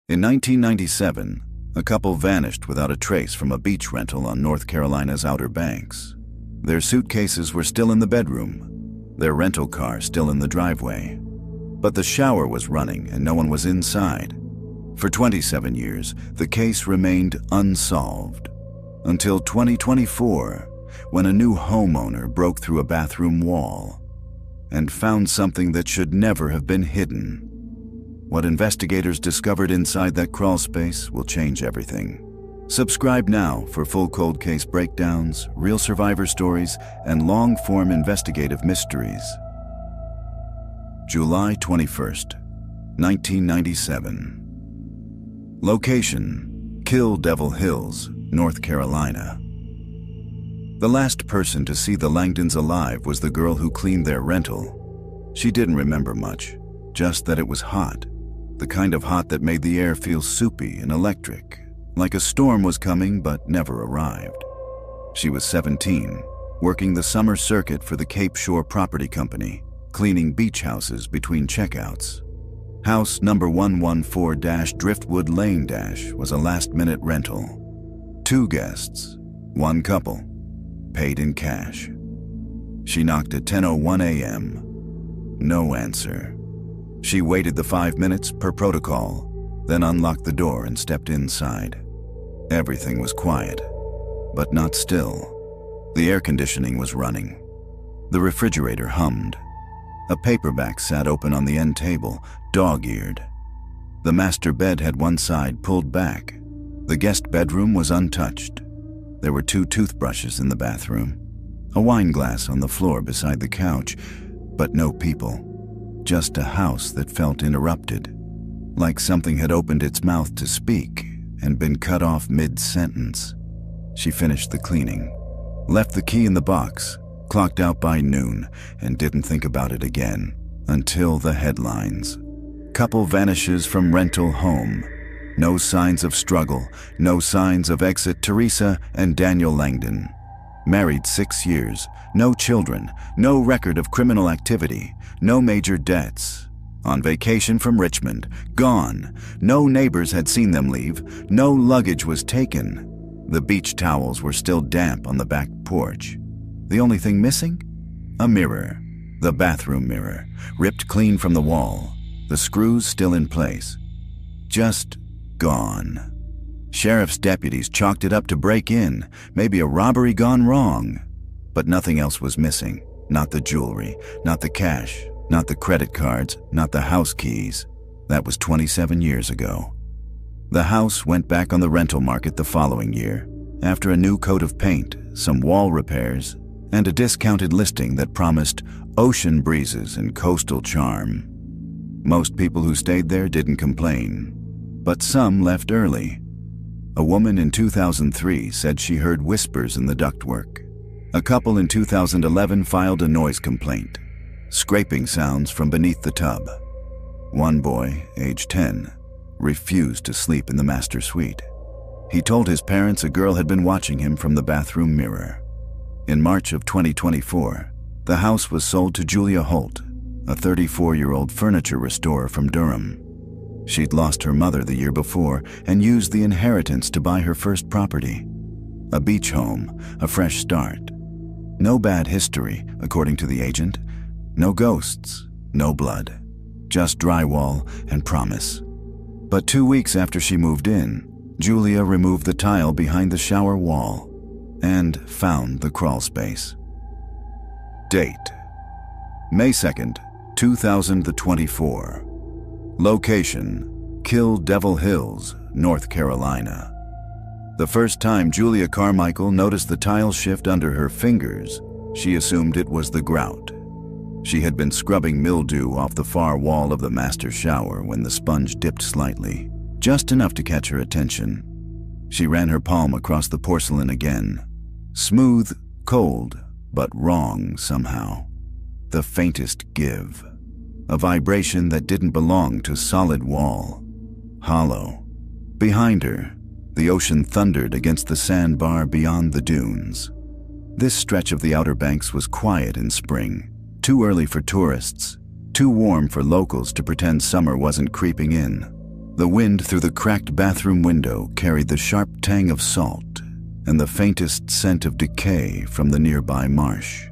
In 1997, a couple vanished without a trace from a beach rental on North Carolina's Outer Banks. Their suitcases were still in the bedroom, their rental car still in the driveway. But the shower was running and no one was inside. For 27 years, the case remained unsolved. Until 2024, when a new homeowner broke through a bathroom wall and found something that should never have been hidden. What investigators discovered inside that crawl space will change everything. Subscribe now for full cold case breakdowns, real survivor stories, and long-form investigative mysteries. July 21st, 1997. Location: Kill Devil Hills, North Carolina. The last person to see the Langdons alive was the girl who cleaned their rental. She didn't remember much, just that it was hot. The kind of hot that made the air feel soupy and electric, like a storm was coming but never arrived. She was 17, working the summer circuit for the Cape Shore Property Company, cleaning beach houses between checkouts. House number 114-Driftwood Lane- was a last-minute rental. 2 guests, 1 couple, paid in cash. She knocked at 10:01 a.m. No answer. She waited the 5 minutes per protocol, then unlocked the door and stepped inside. Everything was quiet, but not still. The air conditioning was running. The refrigerator hummed. A paperback sat open on the end table, dog-eared. The master bed had one side pulled back. The guest bedroom was untouched. There were 2 toothbrushes in the bathroom, a wine glass on the floor beside the couch, but no people. Just a house that felt interrupted, like something had opened its mouth to speak and been cut off mid-sentence. She finished the cleaning, left the key in the box, clocked out by noon, and didn't think about it again until the headlines. Couple vanishes from rental home. No signs of struggle, no signs of exit. Teresa and Daniel Langdon. Married 6 years, no children, no record of criminal activity, no major debts. On vacation from Richmond, gone. No neighbors had seen them leave, no luggage was taken. The beach towels were still damp on the back porch. The only thing missing? A mirror. The bathroom mirror, ripped clean from the wall. The screws still in place. Just gone. Sheriff's deputies chalked it up to break in, maybe a robbery gone wrong. But nothing else was missing. Not the jewelry, not the cash, not the credit cards, not the house keys. That was 27 years ago. The house went back on the rental market the following year, after a new coat of paint, some wall repairs, and a discounted listing that promised ocean breezes and coastal charm. Most people who stayed there didn't complain, but some left early. A woman in 2003 said she heard whispers in the ductwork. A couple in 2011 filed a noise complaint, scraping sounds from beneath the tub. One boy, age 10, refused to sleep in the master suite. He told his parents a girl had been watching him from the bathroom mirror. In March of 2024, the house was sold to Julia Holt, a 34-year-old furniture restorer from Durham. She'd lost her mother the year before and used the inheritance to buy her first property. A beach home, a fresh start. No bad history, according to the agent. No ghosts, no blood. Just drywall and promise. But 2 weeks after she moved in, Julia removed the tile behind the shower wall and found the crawl space. Date: May 2nd, 2024. Location: Kill Devil Hills, North Carolina. The first time Julia Carmichael noticed the tile shift under her fingers, she assumed it was the grout. She had been scrubbing mildew off the far wall of the master shower when the sponge dipped slightly, just enough to catch her attention. She ran her palm across the porcelain again. Smooth, cold, but wrong somehow. The faintest give. A vibration that didn't belong to solid wall. Hollow. Behind her, the ocean thundered against the sandbar beyond the dunes. This stretch of the Outer Banks was quiet in spring, too early for tourists, too warm for locals to pretend summer wasn't creeping in. The wind through the cracked bathroom window carried the sharp tang of salt and the faintest scent of decay from the nearby marsh.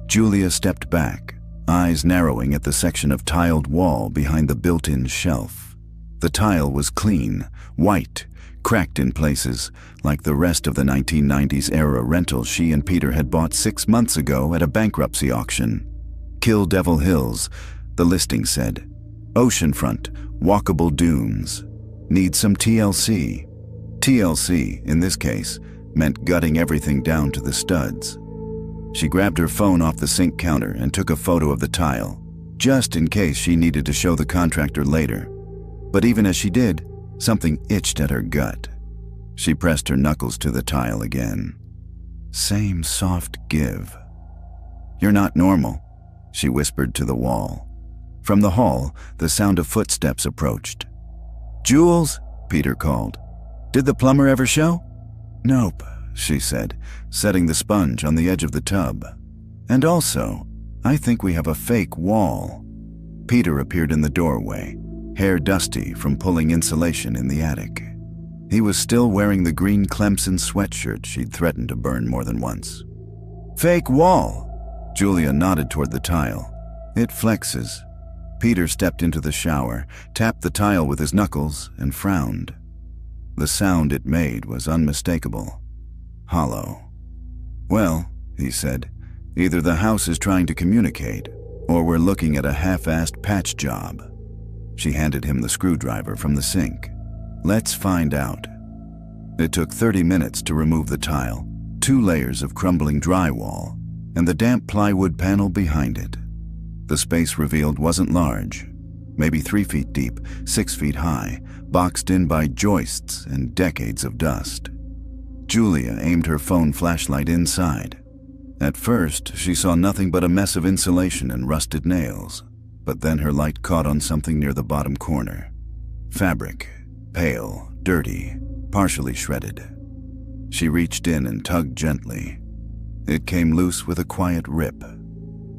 Julia stepped back, eyes narrowing at the section of tiled wall behind the built-in shelf. The tile was clean, white, cracked in places, like the rest of the 1990s-era rental she and Peter had bought 6 months ago at a bankruptcy auction. Kill Devil Hills, the listing said. Oceanfront, walkable dunes. Need some TLC. TLC, in this case, meant gutting everything down to the studs. She grabbed her phone off the sink counter and took a photo of the tile, just in case she needed to show the contractor later. But even as she did, something itched at her gut. She pressed her knuckles to the tile again. Same soft give. "You're not normal," she whispered to the wall. From the hall, the sound of footsteps approached. "Jules," Peter called. "Did the plumber ever show?" "Nope," she said, setting the sponge on the edge of the tub. "And also, I think we have a fake wall." Peter appeared in the doorway, hair dusty from pulling insulation in the attic. He was still wearing the green Clemson sweatshirt she'd threatened to burn more than once. "Fake wall!" Julia nodded toward the tile. "It flexes." Peter stepped into the shower, tapped the tile with his knuckles, and frowned. The sound it made was unmistakable. Hollow. "Well," he said, "either the house is trying to communicate, or we're looking at a half-assed patch job." She handed him the screwdriver from the sink. "Let's find out." It took 30 minutes to remove the tile, 2 layers of crumbling drywall, and the damp plywood panel behind it. The space revealed wasn't large, maybe 3 feet deep, 6 feet high, boxed in by joists and decades of dust. Julia aimed her phone flashlight inside. At first, she saw nothing but a mess of insulation and rusted nails, but then her light caught on something near the bottom corner. Fabric, pale, dirty, partially shredded. She reached in and tugged gently. It came loose with a quiet rip.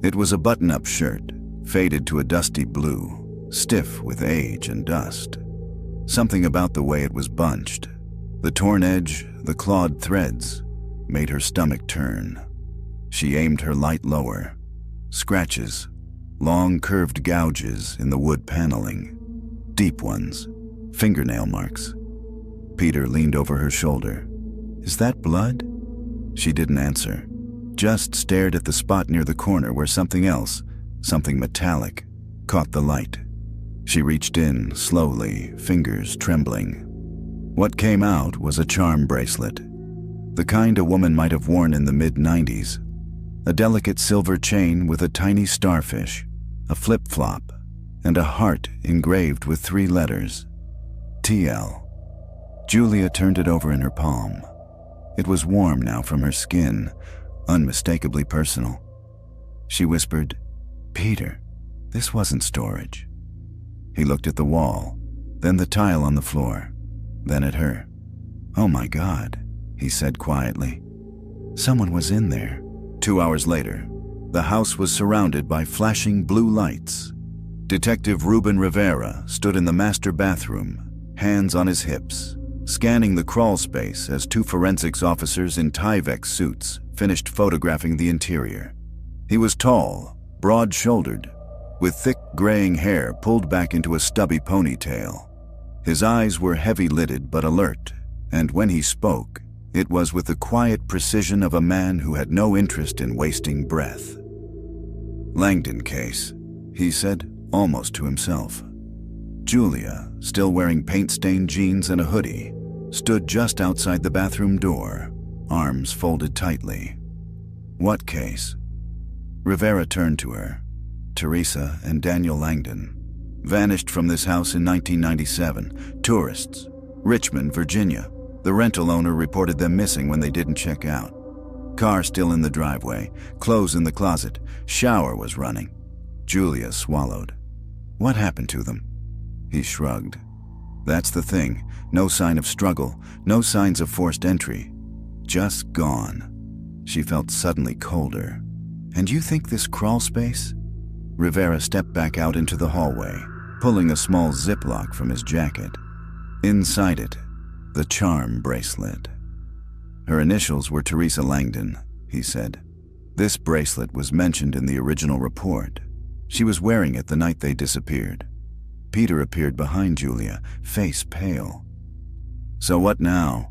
It was a button-up shirt, faded to a dusty blue, stiff with age and dust. Something about the way it was bunched, the torn edge, the clawed threads, made her stomach turn. She aimed her light lower. Scratches, long curved gouges in the wood paneling, deep ones, fingernail marks. Peter leaned over her shoulder. "Is that blood?" She didn't answer, just stared at the spot near the corner where something else, something metallic, caught the light. She reached in, slowly, fingers trembling. What came out was a charm bracelet, the kind a woman might have worn in the mid-90s. A delicate silver chain with a tiny starfish, a flip-flop, and a heart engraved with 3 letters. TL. Julia turned it over in her palm. It was warm now from her skin, unmistakably personal. She whispered, "Peter, this wasn't storage." He looked at the wall, then the tile on the floor, then at her. "Oh my God," he said quietly. Someone was in there. 2 hours later, the house was surrounded by flashing blue lights. Detective Ruben Rivera stood in the master bathroom, hands on his hips, scanning the crawl space as 2 forensics officers in Tyvek suits finished photographing the interior. He was tall, broad-shouldered, with thick graying hair pulled back into a stubby ponytail. His eyes were heavy-lidded but alert, and when he spoke, it was with the quiet precision of a man who had no interest in wasting breath. "Langdon case," he said, almost to himself. Julia, still wearing paint-stained jeans and a hoodie, stood just outside the bathroom door, arms folded tightly. "What case?" Rivera turned to her. "Teresa and Daniel Langdon. Vanished from this house in 1997. Tourists. Richmond, Virginia. The rental owner reported them missing when they didn't check out. Car still in the driveway, clothes in the closet, shower was running." Julia swallowed. "What happened to them?" He shrugged. "That's the thing. No sign of struggle, no signs of forced entry. Just gone." She felt suddenly colder. "And you think this crawl space?" Rivera stepped back out into the hallway, pulling a small ziplock from his jacket. Inside it, the charm bracelet. Her initials were Teresa Langdon, he said. This bracelet was mentioned in the original report. She was wearing it the night they disappeared. Peter appeared behind Julia, face pale. So what now?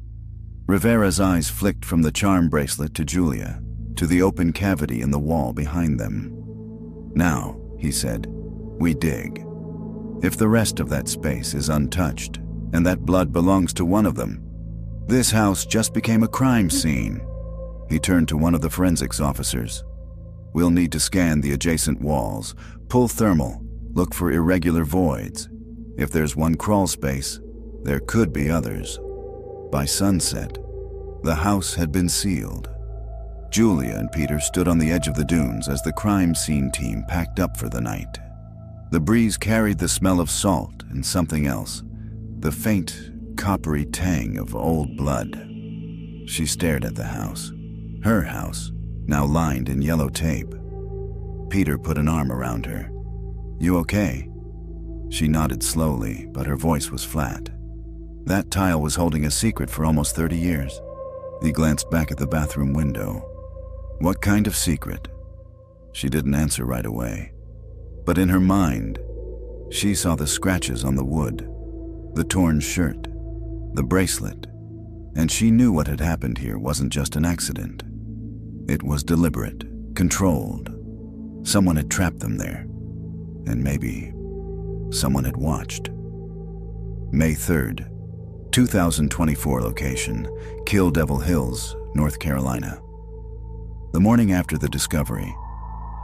Rivera's eyes flicked from the charm bracelet to Julia, to the open cavity in the wall behind them. Now, he said, we dig. If the rest of that space is untouched, and that blood belongs to one of them, this house just became a crime scene. He turned to one of the forensics officers. We'll need to scan the adjacent walls, pull thermal, look for irregular voids. If there's one crawl space, there could be others. By sunset, the house had been sealed. Julia and Peter stood on the edge of the dunes as the crime scene team packed up for the night. The breeze carried the smell of salt and something else, the faint, coppery tang of old blood. She stared at the house, her house, now lined in yellow tape. Peter put an arm around her. You okay? She nodded slowly, but her voice was flat. That tile was holding a secret for almost 30 years. He glanced back at the bathroom window. What kind of secret? She didn't answer right away. But in her mind, she saw the scratches on the wood, the torn shirt, the bracelet, and she knew what had happened here wasn't just an accident. It was deliberate, controlled. Someone had trapped them there, and maybe someone had watched. May 3rd, 2024 location, Kill Devil Hills, North Carolina. The morning after the discovery,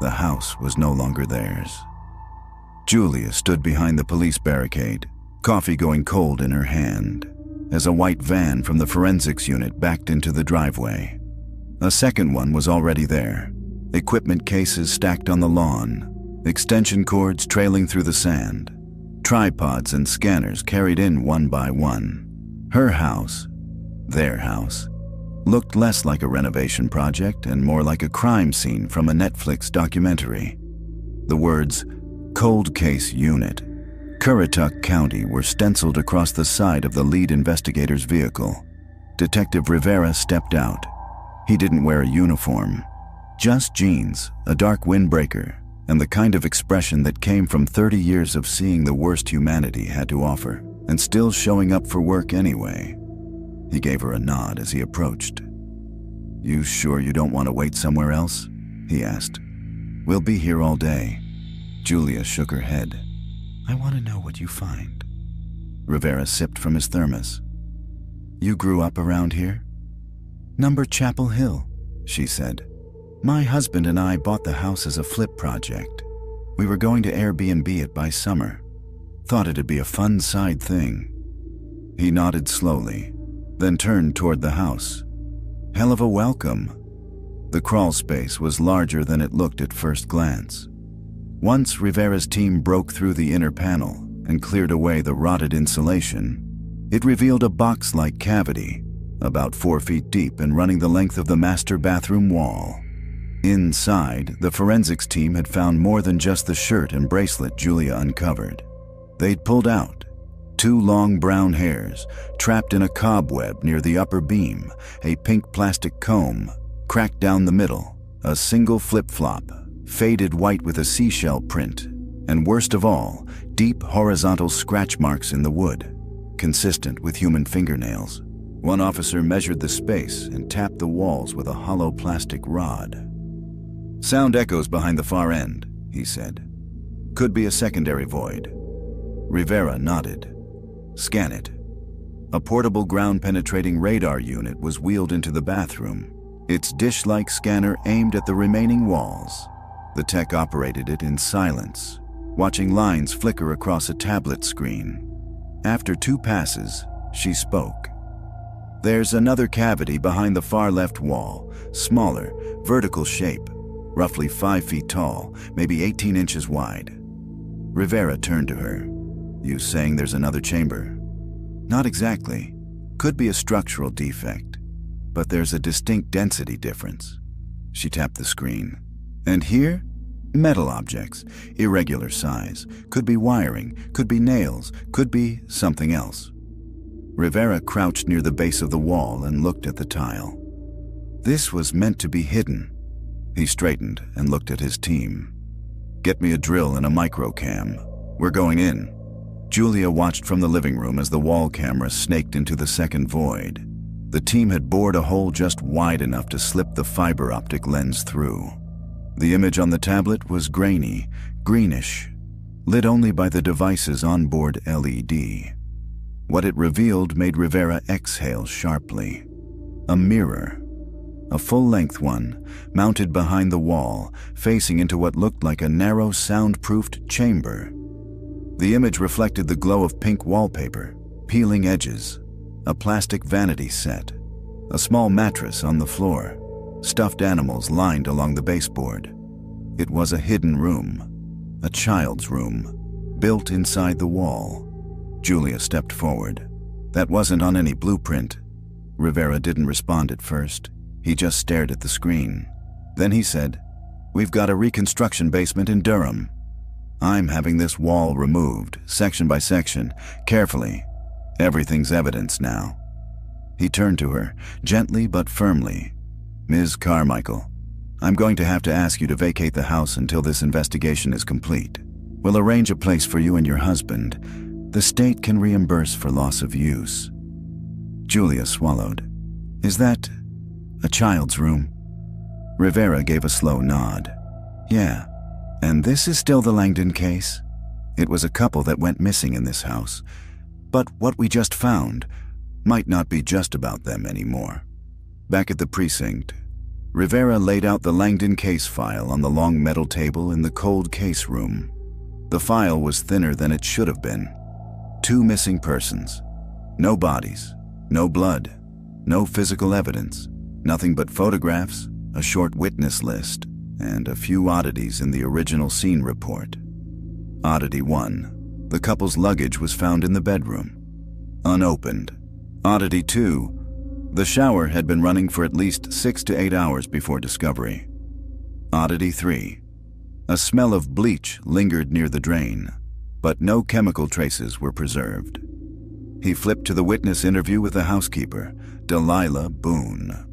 the house was no longer theirs. Julia stood behind the police barricade, coffee going cold in her hand, as a white van from the forensics unit backed into the driveway. A second one was already there, equipment cases stacked on the lawn, extension cords trailing through the sand, tripods and scanners carried in one by one. Her house, their house, looked less like a renovation project and more like a crime scene from a Netflix documentary. The words, Cold Case Unit, Currituck County, were stenciled across the side of the lead investigator's vehicle. Detective Rivera stepped out. He didn't wear a uniform, just jeans, a dark windbreaker, and the kind of expression that came from 30 years of seeing the worst humanity had to offer, and still showing up for work anyway. He gave her a nod as he approached. You sure you don't want to wait somewhere else? He asked. We'll be here all day. Julia shook her head. I want to know what you find. Rivera sipped from his thermos. You grew up around here? Number Chapel Hill, she said. My husband and I bought the house as a flip project. We were going to Airbnb it by summer. Thought it'd be a fun side thing. He nodded slowly, then turned toward the house. Hell of a welcome. The crawl space was larger than it looked at first glance. Once Rivera's team broke through the inner panel and cleared away the rotted insulation, it revealed a box-like cavity, about 4 feet deep and running the length of the master bathroom wall. Inside, the forensics team had found more than just the shirt and bracelet Julia uncovered. They'd pulled out 2 long brown hairs, trapped in a cobweb near the upper beam, a pink plastic comb, cracked down the middle, a single flip-flop, faded white with a seashell print, and worst of all, deep horizontal scratch marks in the wood, consistent with human fingernails. One officer measured the space and tapped the walls with a hollow plastic rod. Sound echoes behind the far end, he said. Could be a secondary void. Rivera nodded. Scan it. A portable ground-penetrating radar unit was wheeled into the bathroom, its dish-like scanner aimed at the remaining walls. The tech operated it in silence, watching lines flicker across a tablet screen. After 2 passes, she spoke. There's another cavity behind the far left wall, smaller, vertical shape, roughly 5 feet tall, maybe 18 inches wide. Rivera turned to her. You saying there's another chamber? Not exactly. Could be a structural defect, but there's a distinct density difference. She tapped the screen. And here? Metal objects, irregular size, could be wiring, could be nails, could be something else. Rivera crouched near the base of the wall and looked at the tile. This was meant to be hidden. He straightened and looked at his team. "Get me a drill and a microcam. We're going in." Julia watched from the living room as the wall camera snaked into the second void. The team had bored a hole just wide enough to slip the fiber optic lens through. The image on the tablet was grainy, greenish, lit only by the device's onboard LED. What it revealed made Rivera exhale sharply. A mirror. A full-length one, mounted behind the wall, facing into what looked like a narrow, soundproofed chamber. The image reflected the glow of pink wallpaper, peeling edges, a plastic vanity set, a small mattress on the floor, stuffed animals lined along the baseboard. It was a hidden room, a child's room, built inside the wall. Julia stepped forward. That wasn't on any blueprint. Rivera didn't respond at first. He just stared at the screen. Then he said, "We've got a reconstruction basement in Durham. I'm having this wall removed, section by section, carefully. Everything's evidence now." He turned to her, gently but firmly. "Ms. Carmichael, I'm going to have to ask you to vacate the house until this investigation is complete. We'll arrange a place for you and your husband. The state can reimburse for loss of use." Julia swallowed. "Is that a child's room?" Rivera gave a slow nod. "Yeah. And this is still the Langdon case? It was a couple that went missing in this house. But what we just found might not be just about them anymore." Back at the precinct, Rivera laid out the Langdon case file on the long metal table in the cold case room. The file was thinner than it should have been. 2 missing persons. No bodies, no blood, no physical evidence, nothing but photographs, a short witness list, and a few oddities in the original scene report. Oddity 1. The couple's luggage was found in the bedroom, unopened. Oddity 2. The shower had been running for at least 6 to 8 hours before discovery. Oddity 3. A smell of bleach lingered near the drain, but no chemical traces were preserved. He flipped to the witness interview with the housekeeper, Delilah Boone.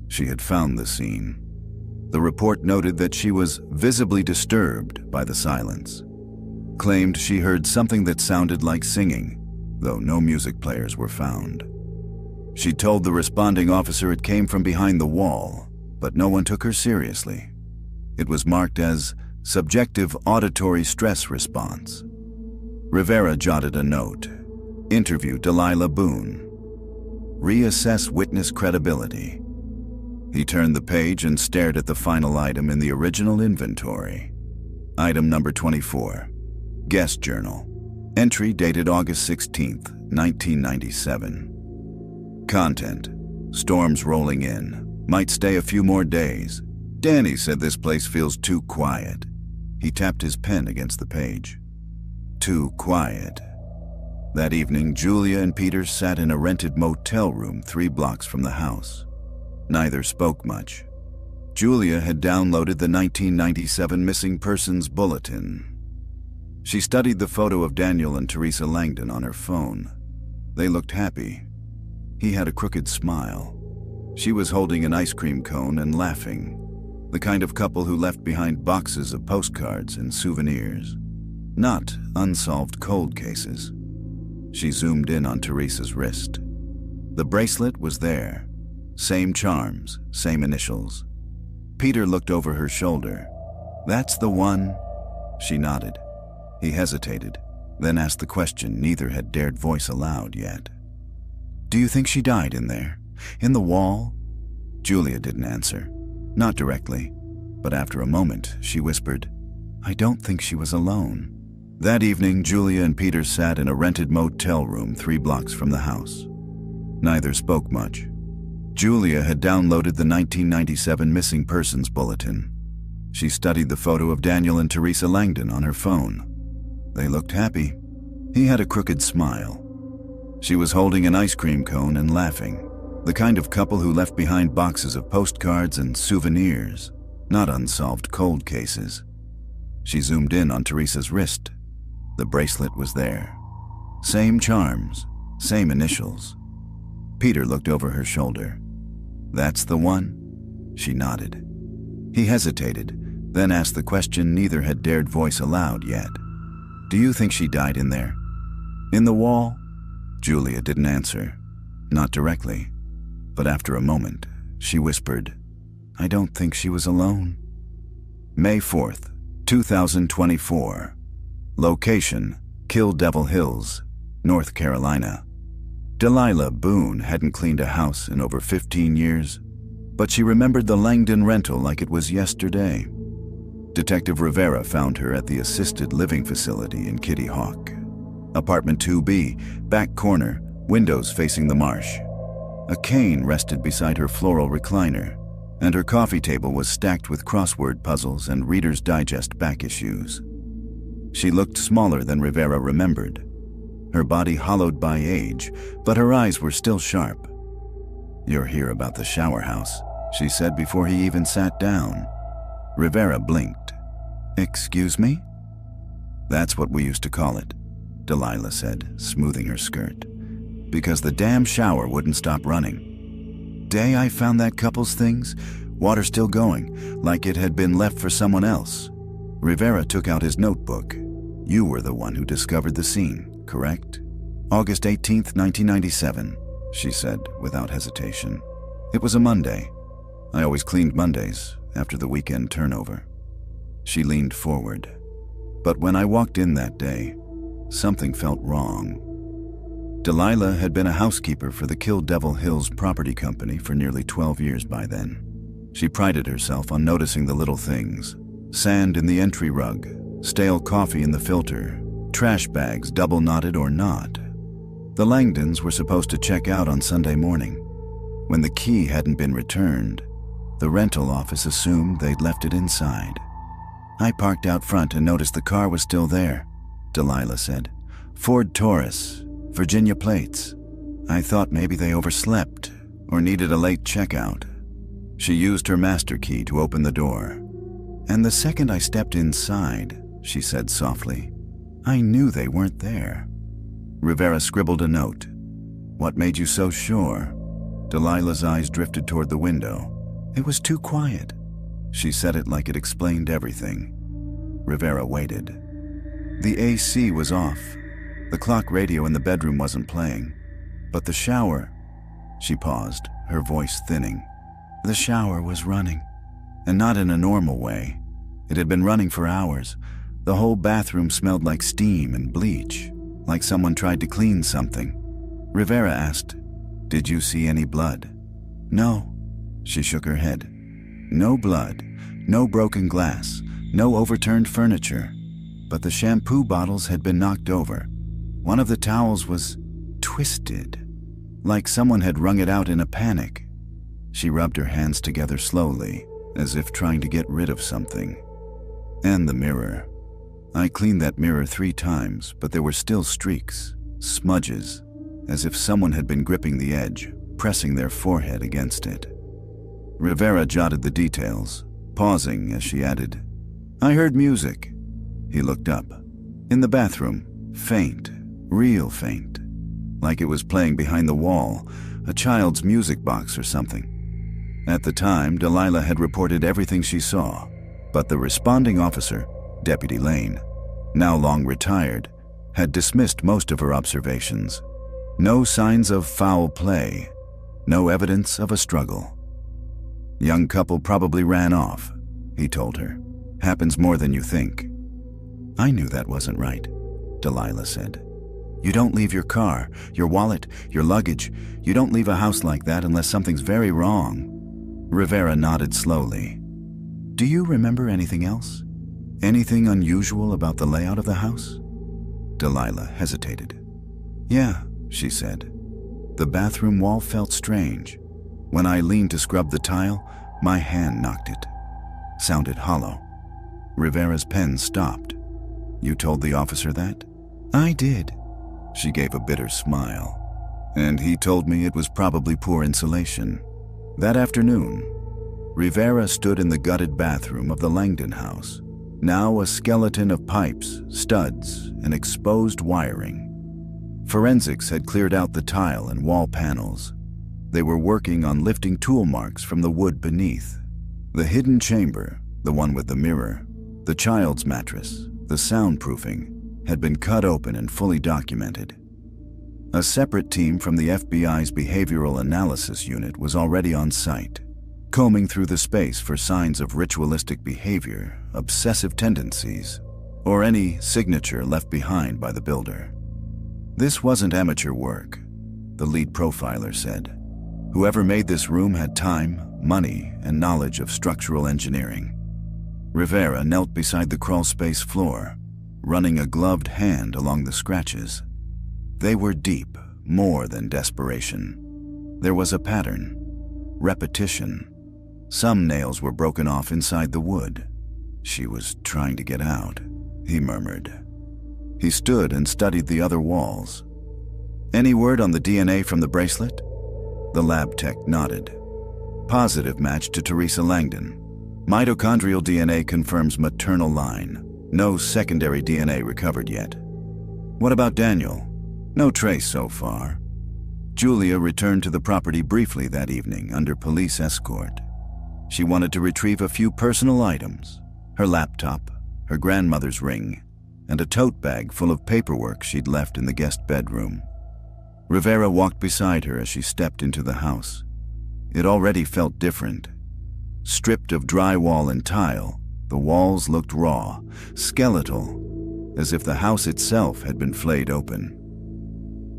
She had found the scene. The report noted that she was visibly disturbed by the silence. Claimed she heard something that sounded like singing, though no music players were found. She told the responding officer it came from behind the wall, but no one took her seriously. It was marked as subjective auditory stress response. Rivera jotted a note. Interview Delilah Boone. Reassess witness credibility. He turned the page and stared at the final item in the original inventory. Item number 24. Guest journal. Entry dated August 16th, 1997. Content. Storms rolling in. Might stay a few more days. Danny said this place feels too quiet. He tapped his pen against the page. Too quiet. That evening, Julia and Peter sat in a rented motel room 3 blocks from the house. Neither spoke much. Julia had downloaded the 1997 Missing Persons Bulletin. She studied the photo of Daniel and Teresa Langdon on her phone. They looked happy. He had a crooked smile. She was holding an ice cream cone and laughing. The kind of couple who left behind boxes of postcards and souvenirs. Not unsolved cold cases. She zoomed in on Teresa's wrist. The bracelet was there. Same charms, same initials. Peter looked over her shoulder. "That's the one?" She nodded. He hesitated, then asked the question neither had dared voice aloud yet. "Do you think she died in there? In the wall?" Julia didn't answer. Not directly, but after a moment, she whispered, "I don't think she was alone." That evening, Julia and Peter sat in a rented motel room 3 blocks from the house. Neither spoke much. Julia had downloaded the 1997 Missing Persons Bulletin. She studied the photo of Daniel and Teresa Langdon on her phone. They looked happy. He had a crooked smile. She was holding an ice cream cone and laughing. The kind of couple who left behind boxes of postcards and souvenirs. not unsolved cold cases. She zoomed in on Teresa's wrist. The bracelet was there. Same charms, same initials. Peter looked over her shoulder. "That's the one?" She nodded. He hesitated, then asked the question neither had dared voice aloud yet. "Do you think she died in there?" "In the wall?" Julia didn't answer. Not directly. But after a moment, she whispered, "I don't think she was alone." May 4th, 2024. Location, Kill Devil Hills, North Carolina. Delilah Boone hadn't cleaned a house in over 15 years, but she remembered the Langdon rental like it was yesterday. Detective Rivera found her at the assisted living facility in Kitty Hawk. Apartment 2B, back corner, windows facing the marsh. A cane rested beside her floral recliner, and her coffee table was stacked with crossword puzzles and Reader's Digest back issues. She looked smaller than Rivera remembered, her body hollowed by age, but her eyes were still sharp. "You're here about the shower house," she said before he even sat down. Rivera blinked. "Excuse me?" "That's what we used to call it," Delilah said, smoothing her skirt, "because the damn shower wouldn't stop running. Day I found that couple's things, water still going, like it had been left for someone else." Rivera took out his notebook. "You were the one who discovered the scene, correct?" "August 18th, 1997, she said without hesitation. "It was a Monday. I always cleaned Mondays after the weekend turnover." She leaned forward. "But when I walked in that day, something felt wrong." Delilah had been a housekeeper for the Kill Devil Hills property company for nearly 12 years by then. She prided herself on noticing the little things: sand in the entry rug, stale coffee in the filter, trash bags double knotted or not. The Langdons were supposed to check out on Sunday morning. When the key hadn't been returned, the rental office assumed they'd left it inside. "I parked out front and noticed the car was still there," Delilah said. "Ford Taurus, Virginia plates. I thought maybe they overslept or needed a late checkout." She used her master key to open the door. "And the second I stepped inside," she said softly, "I knew they weren't there." Rivera scribbled a note. "What made you so sure?" Delilah's eyes drifted toward the window. "It was too quiet." She said it like it explained everything. Rivera waited. The AC was off. The clock radio in the bedroom wasn't playing. But the shower... She paused, her voice thinning. The shower was running. And not in a normal way. It had been running for hours. The whole bathroom smelled like steam and bleach, like someone tried to clean something. Rivera asked, "Did you see any blood?" "No." She shook her head. "No blood, no broken glass, no overturned furniture. But the shampoo bottles had been knocked over. One of the towels was twisted, like someone had wrung it out in a panic." She rubbed her hands together slowly, as if trying to get rid of something. "And the mirror. I cleaned that mirror 3 times, but there were still streaks, smudges, as if someone had been gripping the edge, pressing their forehead against it." Rivera jotted the details, pausing as she added, "I heard music." He looked up. "In the bathroom, faint, real faint, like it was playing behind the wall, a child's music box or something." At the time, Delilah had reported everything she saw, but the responding officer, Deputy Lane, now long retired, had dismissed most of her observations. No signs of foul play, no evidence of a struggle. "Young couple probably ran off," he told her. "Happens more than you think." "I knew that wasn't right," Delilah said. "You don't leave your car, your wallet, your luggage. You don't leave a house like that unless something's very wrong." Rivera nodded slowly. "Do you remember anything else? Anything unusual about the layout of the house?" Delilah hesitated. "Yeah," she said. "The bathroom wall felt strange. When I leaned to scrub the tile, my hand knocked it. Sounded hollow." Rivera's pen stopped. "You told the officer that?" "I did." She gave a bitter smile. "And he told me it was probably poor insulation. That afternoon, Rivera stood in the gutted bathroom of the Langdon house, now a skeleton of pipes, studs, and exposed wiring. Forensics had cleared out the tile and wall panels. They were working on lifting tool marks from the wood beneath. The hidden chamber, the one with the mirror, the child's mattress, the soundproofing, had been cut open and fully documented. A separate team from the FBI's Behavioral Analysis Unit was already on site, combing through the space for signs of ritualistic behavior, obsessive tendencies, or any signature left behind by the builder. This wasn't amateur work, the lead profiler said. Whoever made this room had time, money, and knowledge of structural engineering. Rivera knelt beside the crawlspace floor, running a gloved hand along the scratches. They were deep, more than desperation. There was a pattern, repetition. Some nails were broken off inside the wood. She was trying to get out, he murmured. He stood and studied the other walls. Any word on the DNA from the bracelet? The lab tech nodded. Positive match to Teresa Langdon. Mitochondrial DNA confirms maternal line. No secondary DNA recovered yet. What about Daniel? No trace so far. Julia returned to the property briefly that evening under police escort. She wanted to retrieve a few personal items, her laptop, her grandmother's ring, and a tote bag full of paperwork she'd left in the guest bedroom. Rivera walked beside her as she stepped into the house. It already felt different. Stripped of drywall and tile, the walls looked raw, skeletal, as if the house itself had been flayed open.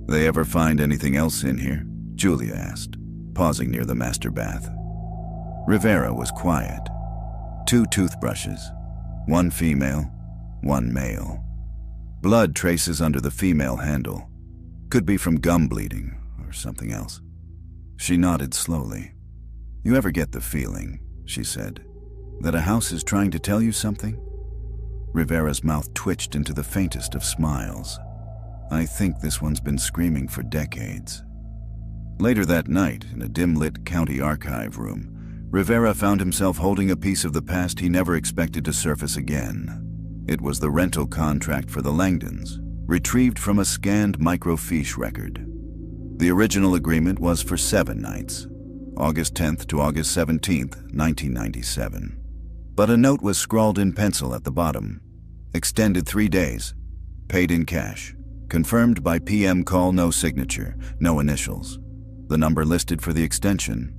"They ever find anything else in here?" Julia asked, pausing near the master bath. Rivera was quiet. 2 toothbrushes, one female, one male. Blood traces under the female handle. Could be from gum bleeding or something else. She nodded slowly. "You ever get the feeling," she said, "that a house is trying to tell you something?" Rivera's mouth twitched into the faintest of smiles. "I think this one's been screaming for decades." Later that night, in a dim-lit county archive room, Rivera found himself holding a piece of the past he never expected to surface again. It was the rental contract for the Langdons, retrieved from a scanned microfiche record. The original agreement was for 7 nights, August 10th to August 17th, 1997. But a note was scrawled in pencil at the bottom. Extended 3 days, paid in cash, confirmed by PM call, no signature, no initials. The number listed for the extension: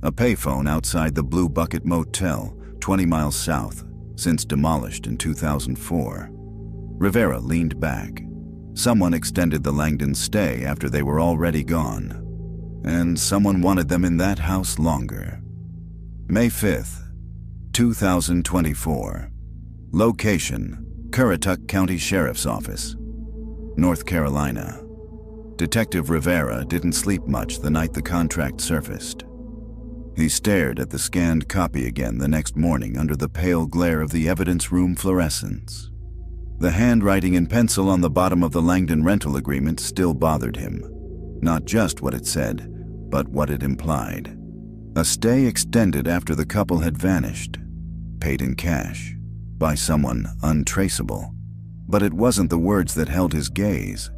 a payphone outside the Blue Bucket Motel, 20 miles south, since demolished in 2004. Rivera leaned back. Someone extended the Langdons' stay after they were already gone. And someone wanted them in that house longer. May 5th, 2024. Location: Currituck County Sheriff's Office, North Carolina. Detective Rivera didn't sleep much the night the contract surfaced. He stared at the scanned copy again the next morning under the pale glare of the evidence room fluorescents. The handwriting in pencil on the bottom of the Langdon rental agreement still bothered him. Not just what it said, but what it implied. A stay extended after the couple had vanished, paid in cash, by someone untraceable. But it wasn't the words that held his gaze.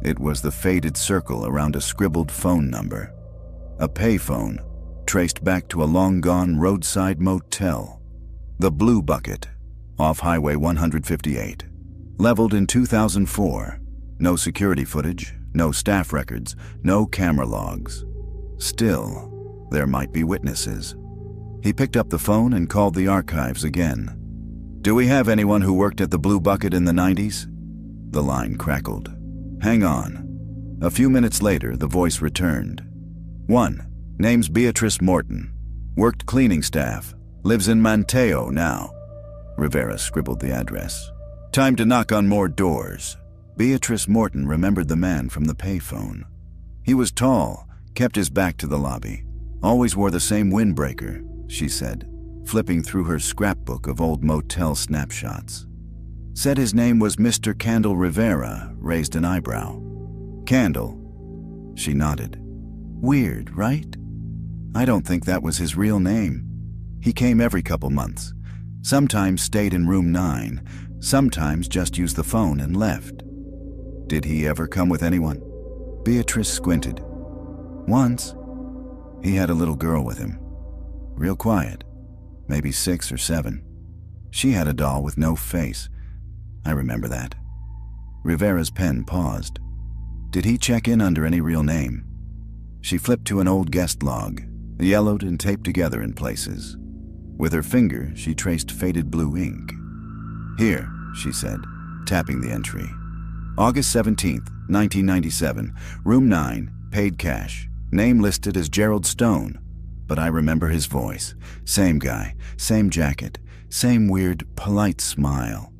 It was the faded circle around a scribbled phone number. A payphone, traced back to a long-gone roadside motel. The Blue Bucket, off Highway 158. Leveled in 2004. No security footage, no staff records, no camera logs. Still, there might be witnesses. He picked up the phone and called the archives again. "Do we have anyone who worked at the Blue Bucket in the 90s? The line crackled. "Hang on." A few minutes later, the voice returned. "1. Name's Beatrice Morton. Worked cleaning staff. Lives in Manteo now." Rivera scribbled the address. "Time to knock on more doors." Beatrice Morton remembered the man from the payphone. He was tall, kept his back to the lobby. Always wore the same windbreaker, she said, flipping through her scrapbook of old motel snapshots. Said his name was Mr. Candle Rivera, raised an eyebrow. "Candle?" She nodded. "Weird, right? I don't think that was his real name." He came every couple months. Sometimes stayed in room 9, sometimes just used the phone and left. Did he ever come with anyone? Beatrice squinted. Once. He had a little girl with him. Real quiet, maybe 6 or 7. She had a doll with no face. I remember that. Rivera's pen paused. Did he check in under any real name? She flipped to an old guest log, yellowed and taped together in places. With her finger, she traced faded blue ink. Here, she said, tapping the entry. August 17th, 1997, room 9, paid cash. Name listed as Gerald Stone, but I remember his voice. Same guy, same jacket, same weird, polite smile.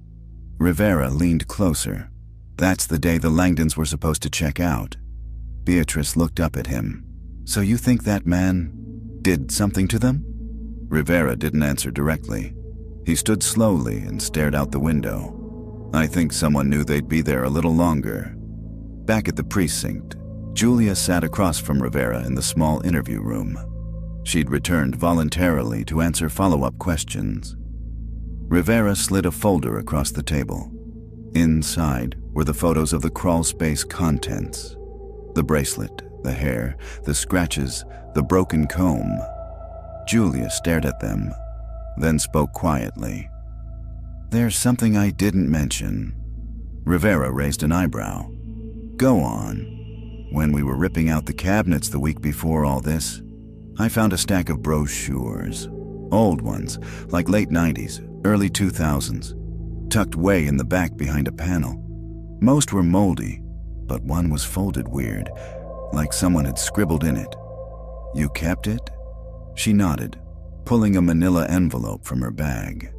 Rivera leaned closer. That's the day the Langdons were supposed to check out. Beatrice looked up at him. So you think that man did something to them? Rivera didn't answer directly. He stood slowly and stared out the window. I think someone knew they'd be there a little longer. Back at the precinct, Julia sat across from Rivera in the small interview room. She'd returned voluntarily to answer follow-up questions. Rivera slid a folder across the table. Inside were the photos of the crawl space contents. The bracelet, the hair, the scratches, the broken comb. Julia stared at them, then spoke quietly. There's something I didn't mention. Rivera raised an eyebrow. Go on. When we were ripping out the cabinets the week before all this, I found a stack of brochures. Old ones, like late 90s, early 2000s, tucked way in the back behind a panel. Most were moldy, but one was folded weird, like someone had scribbled in it. You kept it? She nodded, pulling a manila envelope from her bag.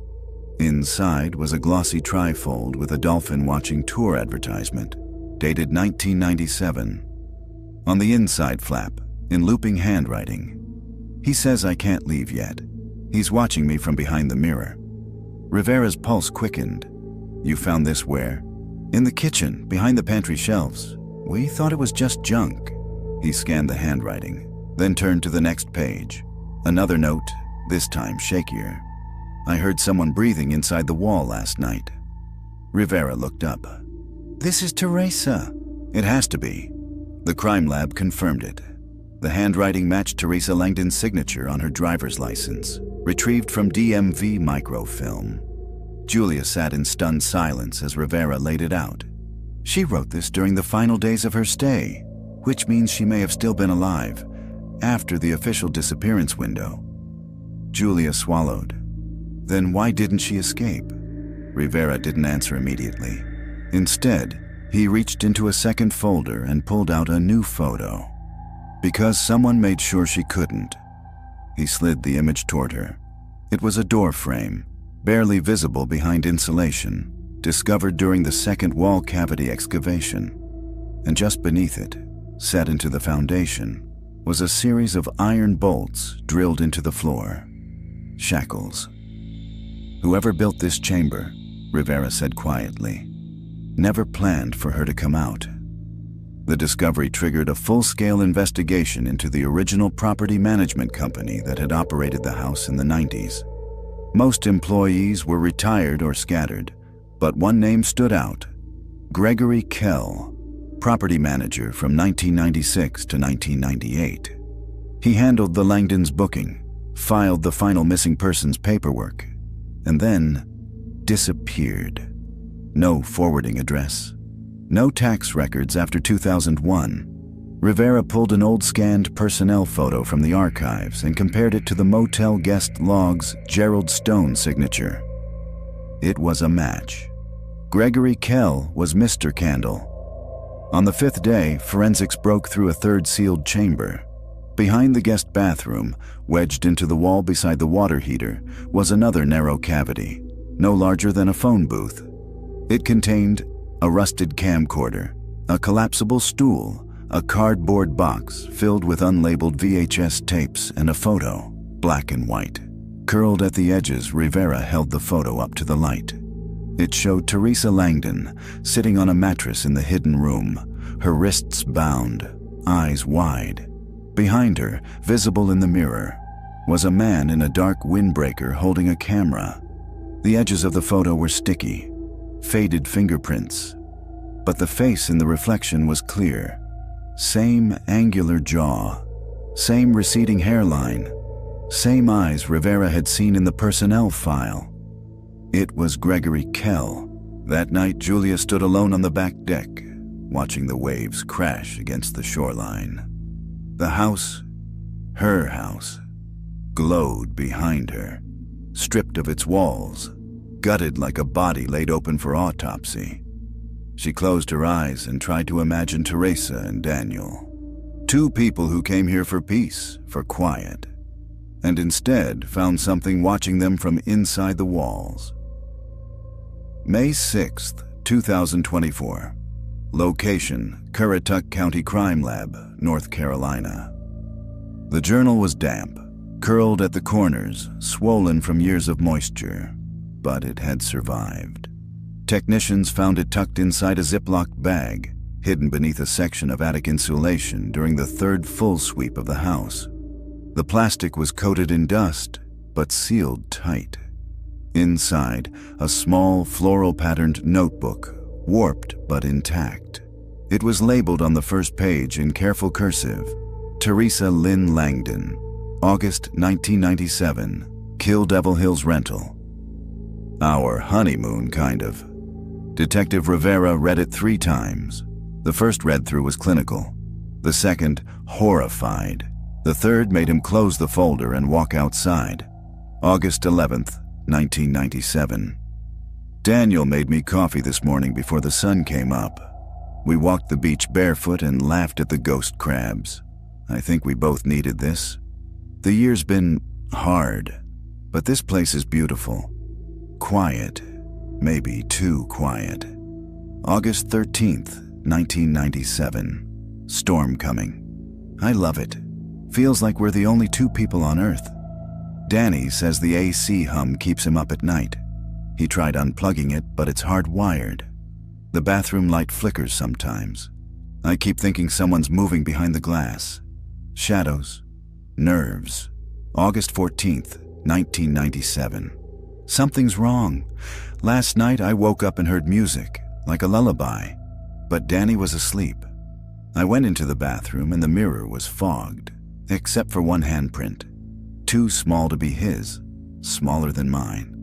Inside was a glossy trifold with a dolphin watching tour advertisement, dated 1997. On the inside flap, in looping handwriting, he says I can't leave yet. He's watching me from behind the mirror. Rivera's pulse quickened. You found this where? In the kitchen, behind the pantry shelves. We thought it was just junk. He scanned the handwriting, then turned to the next page. Another note, this time shakier. I heard someone breathing inside the wall last night. Rivera looked up. This is Teresa. It has to be. The crime lab confirmed it. The handwriting matched Teresa Langdon's signature on her driver's license, retrieved from DMV microfilm. Julia sat in stunned silence as Rivera laid it out. She wrote this during the final days of her stay, which means she may have still been alive, after the official disappearance window. Julia swallowed. Then why didn't she escape? Rivera didn't answer immediately. Instead, he reached into a second folder and pulled out a new photo. Because someone made sure she couldn't. He slid the image toward her. It was a door frame, barely visible behind insulation, discovered during the second wall cavity excavation. And just beneath it, set into the foundation, was a series of iron bolts drilled into the floor. Shackles. Whoever built this chamber, Rivera said quietly, never planned for her to come out. The discovery triggered a full-scale investigation into the original property management company that had operated the house in the 90s. Most employees were retired or scattered, but one name stood out: Gregory Kell, property manager from 1996 to 1998. He handled the Langdons' booking, filed the final missing persons paperwork, and then disappeared. No forwarding address. No tax records after 2001. Rivera pulled an old scanned personnel photo from the archives and compared it to the motel guest log's Gerald Stone signature. It was a match. Gregory Kell was Mr. Candle. On the 5th day, forensics broke through a third sealed chamber. Behind the guest bathroom, wedged into the wall beside the water heater, was another narrow cavity, no larger than a phone booth. It contained a rusted camcorder, a collapsible stool, a cardboard box filled with unlabeled VHS tapes, and a photo, black and white. Curled at the edges, Rivera held the photo up to the light. It showed Teresa Langdon sitting on a mattress in the hidden room, her wrists bound, eyes wide. Behind her, visible in the mirror, was a man in a dark windbreaker holding a camera. The edges of the photo were sticky, faded fingerprints, but the face in the reflection was clear. Same angular jaw, same receding hairline, same eyes Rivera had seen in the personnel file. It was Gregory Kell. That night, Julia stood alone on the back deck, watching the waves crash against the shoreline. The house, her house, glowed behind her, stripped of its walls, gutted like a body laid open for autopsy. She closed her eyes and tried to imagine Teresa and Daniel, two people who came here for peace, for quiet, and instead found something watching them from inside the walls. May 6th, 2024. Location, Currituck County Crime Lab, North Carolina. The journal was damp, curled at the corners, swollen from years of moisture, but it had survived. Technicians found it tucked inside a Ziploc bag, hidden beneath a section of attic insulation during the third full sweep of the house. The plastic was coated in dust, but sealed tight. Inside, a small floral-patterned notebook, warped but intact. It was labeled on the first page in careful cursive, Teresa Lynn Langdon, August 1997, Kill Devil Hills Rental. Our honeymoon, kind of. Detective Rivera read it 3 times. The first read-through was clinical. The second, horrified. The third made him close the folder and walk outside. August 11th, 1997. Daniel made me coffee this morning before the sun came up. We walked the beach barefoot and laughed at the ghost crabs. I think we both needed this. The year's been hard, but this place is beautiful. Quiet, maybe too quiet. August 13th, 1997. Storm coming. I love it. Feels like we're the only 2 people on Earth. Danny says the AC hum keeps him up at night. He tried unplugging it, but it's hardwired. The bathroom light flickers sometimes. I keep thinking someone's moving behind the glass. Shadows. Nerves. August 14th, 1997. Something's wrong. Last night I woke up and heard music, like a lullaby, but Danny was asleep. I went into the bathroom and the mirror was fogged, except for one handprint. Too small to be his, smaller than mine.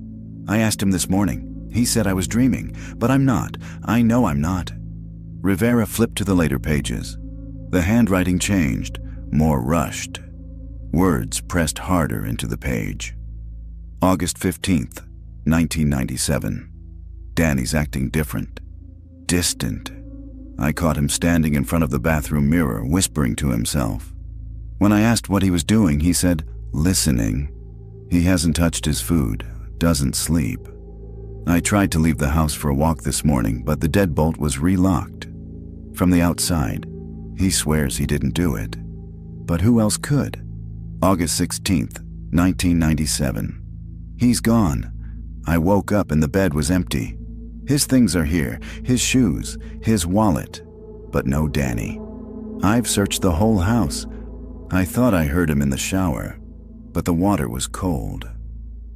I asked him this morning. He said I was dreaming, but I'm not. I know I'm not. Rivera flipped to the later pages. The handwriting changed, more rushed. Words pressed harder into the page. August 15th, 1997. Danny's acting different. Distant. I caught him standing in front of the bathroom mirror, whispering to himself. When I asked what he was doing, he said, listening. He hasn't touched his food, doesn't sleep. I tried to leave the house for a walk this morning, but the deadbolt was relocked. From the outside, he swears he didn't do it. But who else could? August 16th, 1997. He's gone. I woke up and the bed was empty. His things are here, his shoes, his wallet, but no Danny. I've searched the whole house. I thought I heard him in the shower, but the water was cold.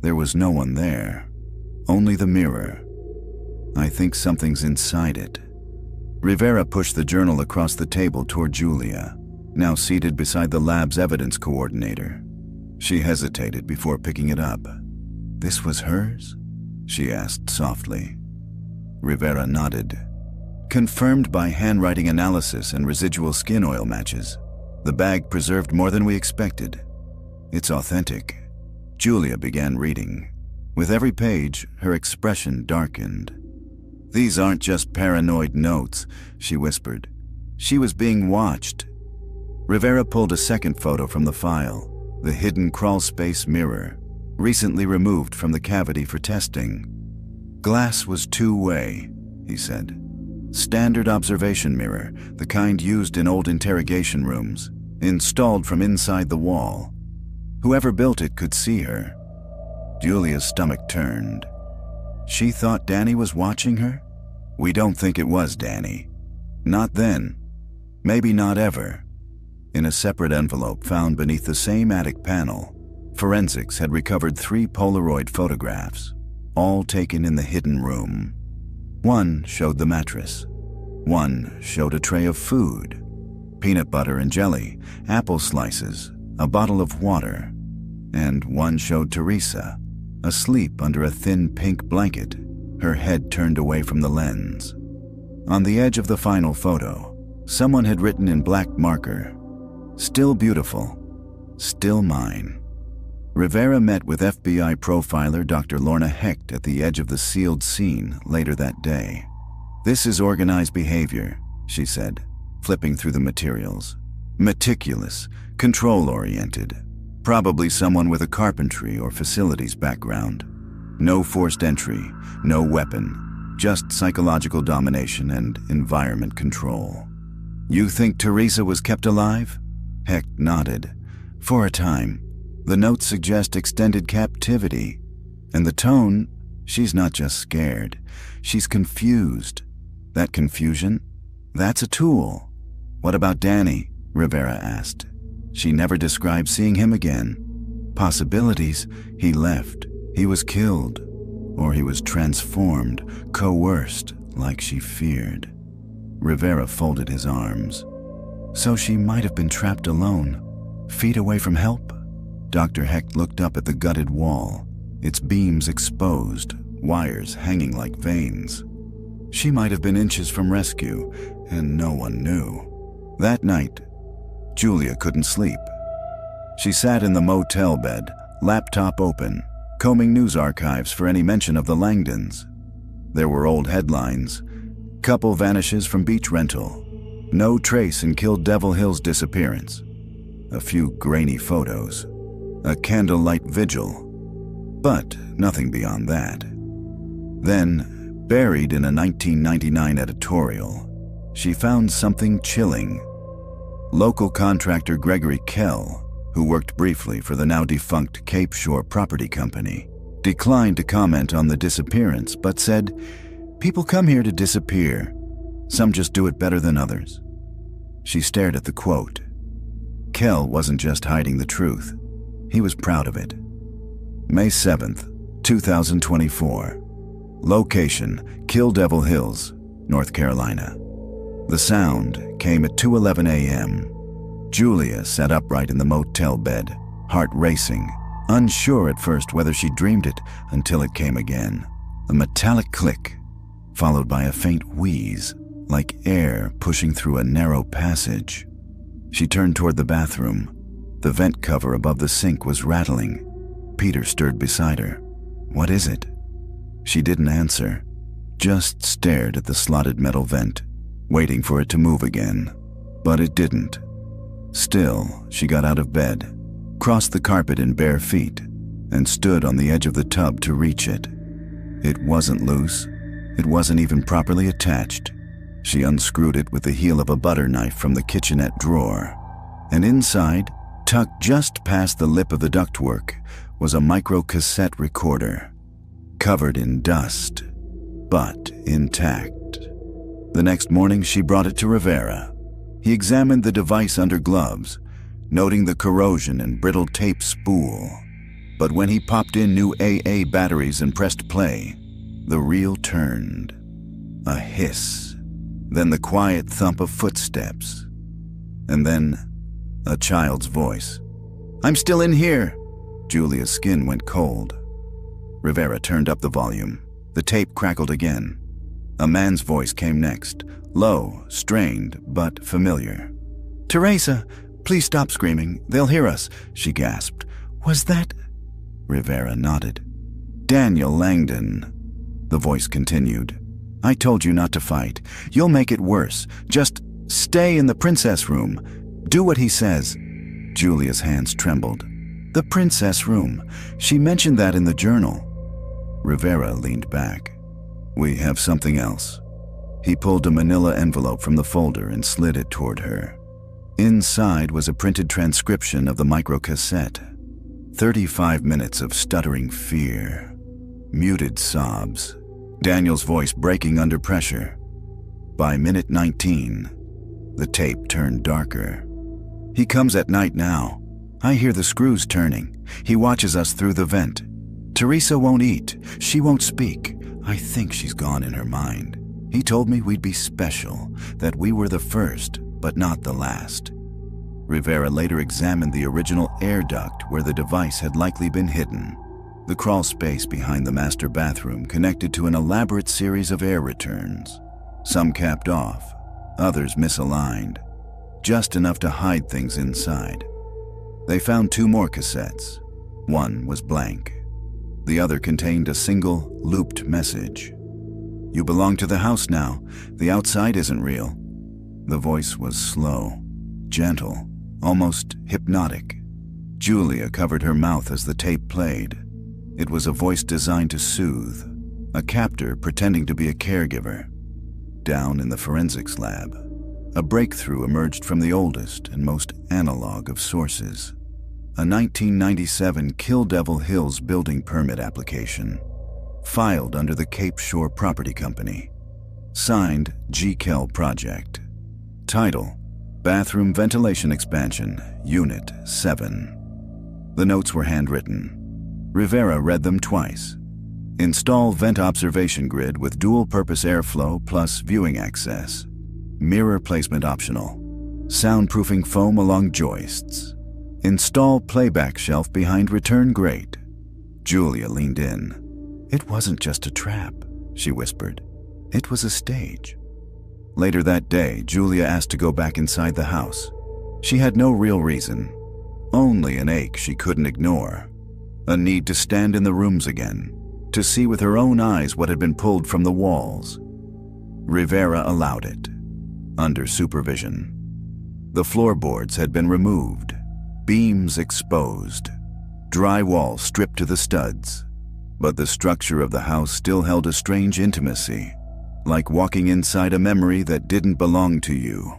There was no one there, only the mirror. I think something's inside it. Rivera pushed the journal across the table toward Julia, now seated beside the lab's evidence coordinator. She hesitated before picking it up. This was hers? She asked softly. Rivera nodded. Confirmed by handwriting analysis and residual skin oil matches, the bag preserved more than we expected. It's authentic. Julia began reading. With every page, her expression darkened. These aren't just paranoid notes, she whispered. She was being watched. Rivera pulled a second photo from the file, the hidden crawlspace mirror, recently removed from the cavity for testing. Glass was two-way, he said. Standard observation mirror, the kind used in old interrogation rooms, installed from inside the wall. Whoever built it could see her. Julia's stomach turned. She thought Danny was watching her? We don't think it was Danny. Not then. Maybe not ever. In a separate envelope found beneath the same attic panel, Forensics had recovered 3 Polaroid photographs, all taken in the hidden room. One showed the mattress. One showed a tray of food, peanut butter and jelly, apple slices, a bottle of water, and one showed Teresa, asleep under a thin pink blanket, her head turned away from the lens. On the edge of the final photo, someone had written in black marker, "Still beautiful, still mine." Rivera met with FBI profiler Dr. Lorna Hecht at the edge of the sealed scene later that day. "This is organized behavior," she said, flipping through the materials. "Meticulous, control-oriented. Probably someone with a carpentry or facilities background. No forced entry, no weapon, just psychological domination and environment control." "You think Teresa was kept alive?" Hecht nodded. "For a time. The notes suggest extended captivity. And the tone, she's not just scared. She's confused. That confusion? That's a tool." "What about Danny?" Rivera asked. "She never described seeing him again." "Possibilities. He left. He was killed. Or he was transformed, coerced, like she feared." Rivera folded his arms. "So she might have been trapped alone, feet away from help?" Dr. Hecht looked up at the gutted wall, its beams exposed, wires hanging like veins. "She might have been inches from rescue, and no one knew." That night, Julia couldn't sleep. She sat in the motel bed, laptop open, combing news archives for any mention of the Langdons. There were old headlines: "Couple vanishes from beach rental. No trace in Killed Devil Hill's disappearance." A few grainy photos. A candlelight vigil. But nothing beyond that. Then, buried in a 1999 editorial, she found something chilling. Local contractor Gregory Kell, who worked briefly for the now-defunct Cape Shore Property Company, declined to comment on the disappearance but said, "People come here to disappear. Some just do it better than others." She stared at the quote. Kell wasn't just hiding the truth. He was proud of it. May 7th, 2024. Location, Kill Devil Hills, North Carolina. The sound came at 2:11 a.m. Julia sat upright in the motel bed, heart racing, unsure at first whether she dreamed it until it came again. A metallic click, followed by a faint wheeze, like air pushing through a narrow passage. She turned toward the bathroom. The vent cover above the sink was rattling. Peter stirred beside her. "What is it?" She didn't answer, just stared at the slotted metal vent, waiting for it to move again. But it didn't. Still, she got out of bed, crossed the carpet in bare feet, and stood on the edge of the tub to reach it. It wasn't loose. It wasn't even properly attached. She unscrewed it with the heel of a butter knife from the kitchenette drawer. And inside, tucked just past the lip of the ductwork, was a micro-cassette recorder, covered in dust, but intact. The next morning, she brought it to Rivera. He examined the device under gloves, noting the corrosion and brittle tape spool. But when he popped in new AA batteries and pressed play, the reel turned. A hiss, then the quiet thump of footsteps, and then a child's voice. "I'm still in here." Julia's skin went cold. Rivera turned up the volume. The tape crackled again. A man's voice came next, low, strained, but familiar. "Teresa, please stop screaming. They'll hear us," she gasped. "Was that—" Rivera nodded. "Daniel Langdon." The voice continued. "I told you not to fight. You'll make it worse. Just stay in the princess room. Do what he says." Julia's hands trembled. "The princess room. She mentioned that in the journal." Rivera leaned back. "We have something else." He pulled a manila envelope from the folder and slid it toward her. Inside was a printed transcription of the microcassette. 35 minutes of stuttering fear. Muted sobs. Daniel's voice breaking under pressure. By minute 19, the tape turned darker. "He comes at night now. I hear the screws turning. He watches us through the vent. Teresa won't eat. She won't speak. I think she's gone in her mind. He told me we'd be special, that we were the first, but not the last. Rivera later examined the original air duct where the device had likely been hidden. The crawl space behind the master bathroom connected to an elaborate series of air returns. Some capped off, others misaligned, just enough to hide things inside. They found 2 more cassettes. One was blank. The other contained a single, looped message. You belong to the house now. The outside isn't real. The voice was slow, gentle, almost hypnotic. Julia covered her mouth as the tape played. It was a voice designed to soothe, a captor pretending to be a caregiver. Down in the forensics lab, a breakthrough emerged from the oldest and most analog of sources. A 1997 Kill Devil Hills building permit application, filed under the Cape Shore Property Company. Signed, G. Kell Project. Title, Bathroom Ventilation Expansion, Unit 7. The notes were handwritten. Rivera read them twice. Install vent observation grid with dual-purpose airflow plus viewing access. Mirror placement optional. Soundproofing foam along joists. Install playback shelf behind return grate. Julia leaned in. It wasn't just a trap, she whispered. It was a stage. Later that day, Julia asked to go back inside the house. She had no real reason, only an ache she couldn't ignore. A need to stand in the rooms again, to see with her own eyes what had been pulled from the walls. Rivera allowed it, under supervision. The floorboards had been removed, beams exposed, drywall stripped to the studs. But the structure of the house still held a strange intimacy, like walking inside a memory that didn't belong to you.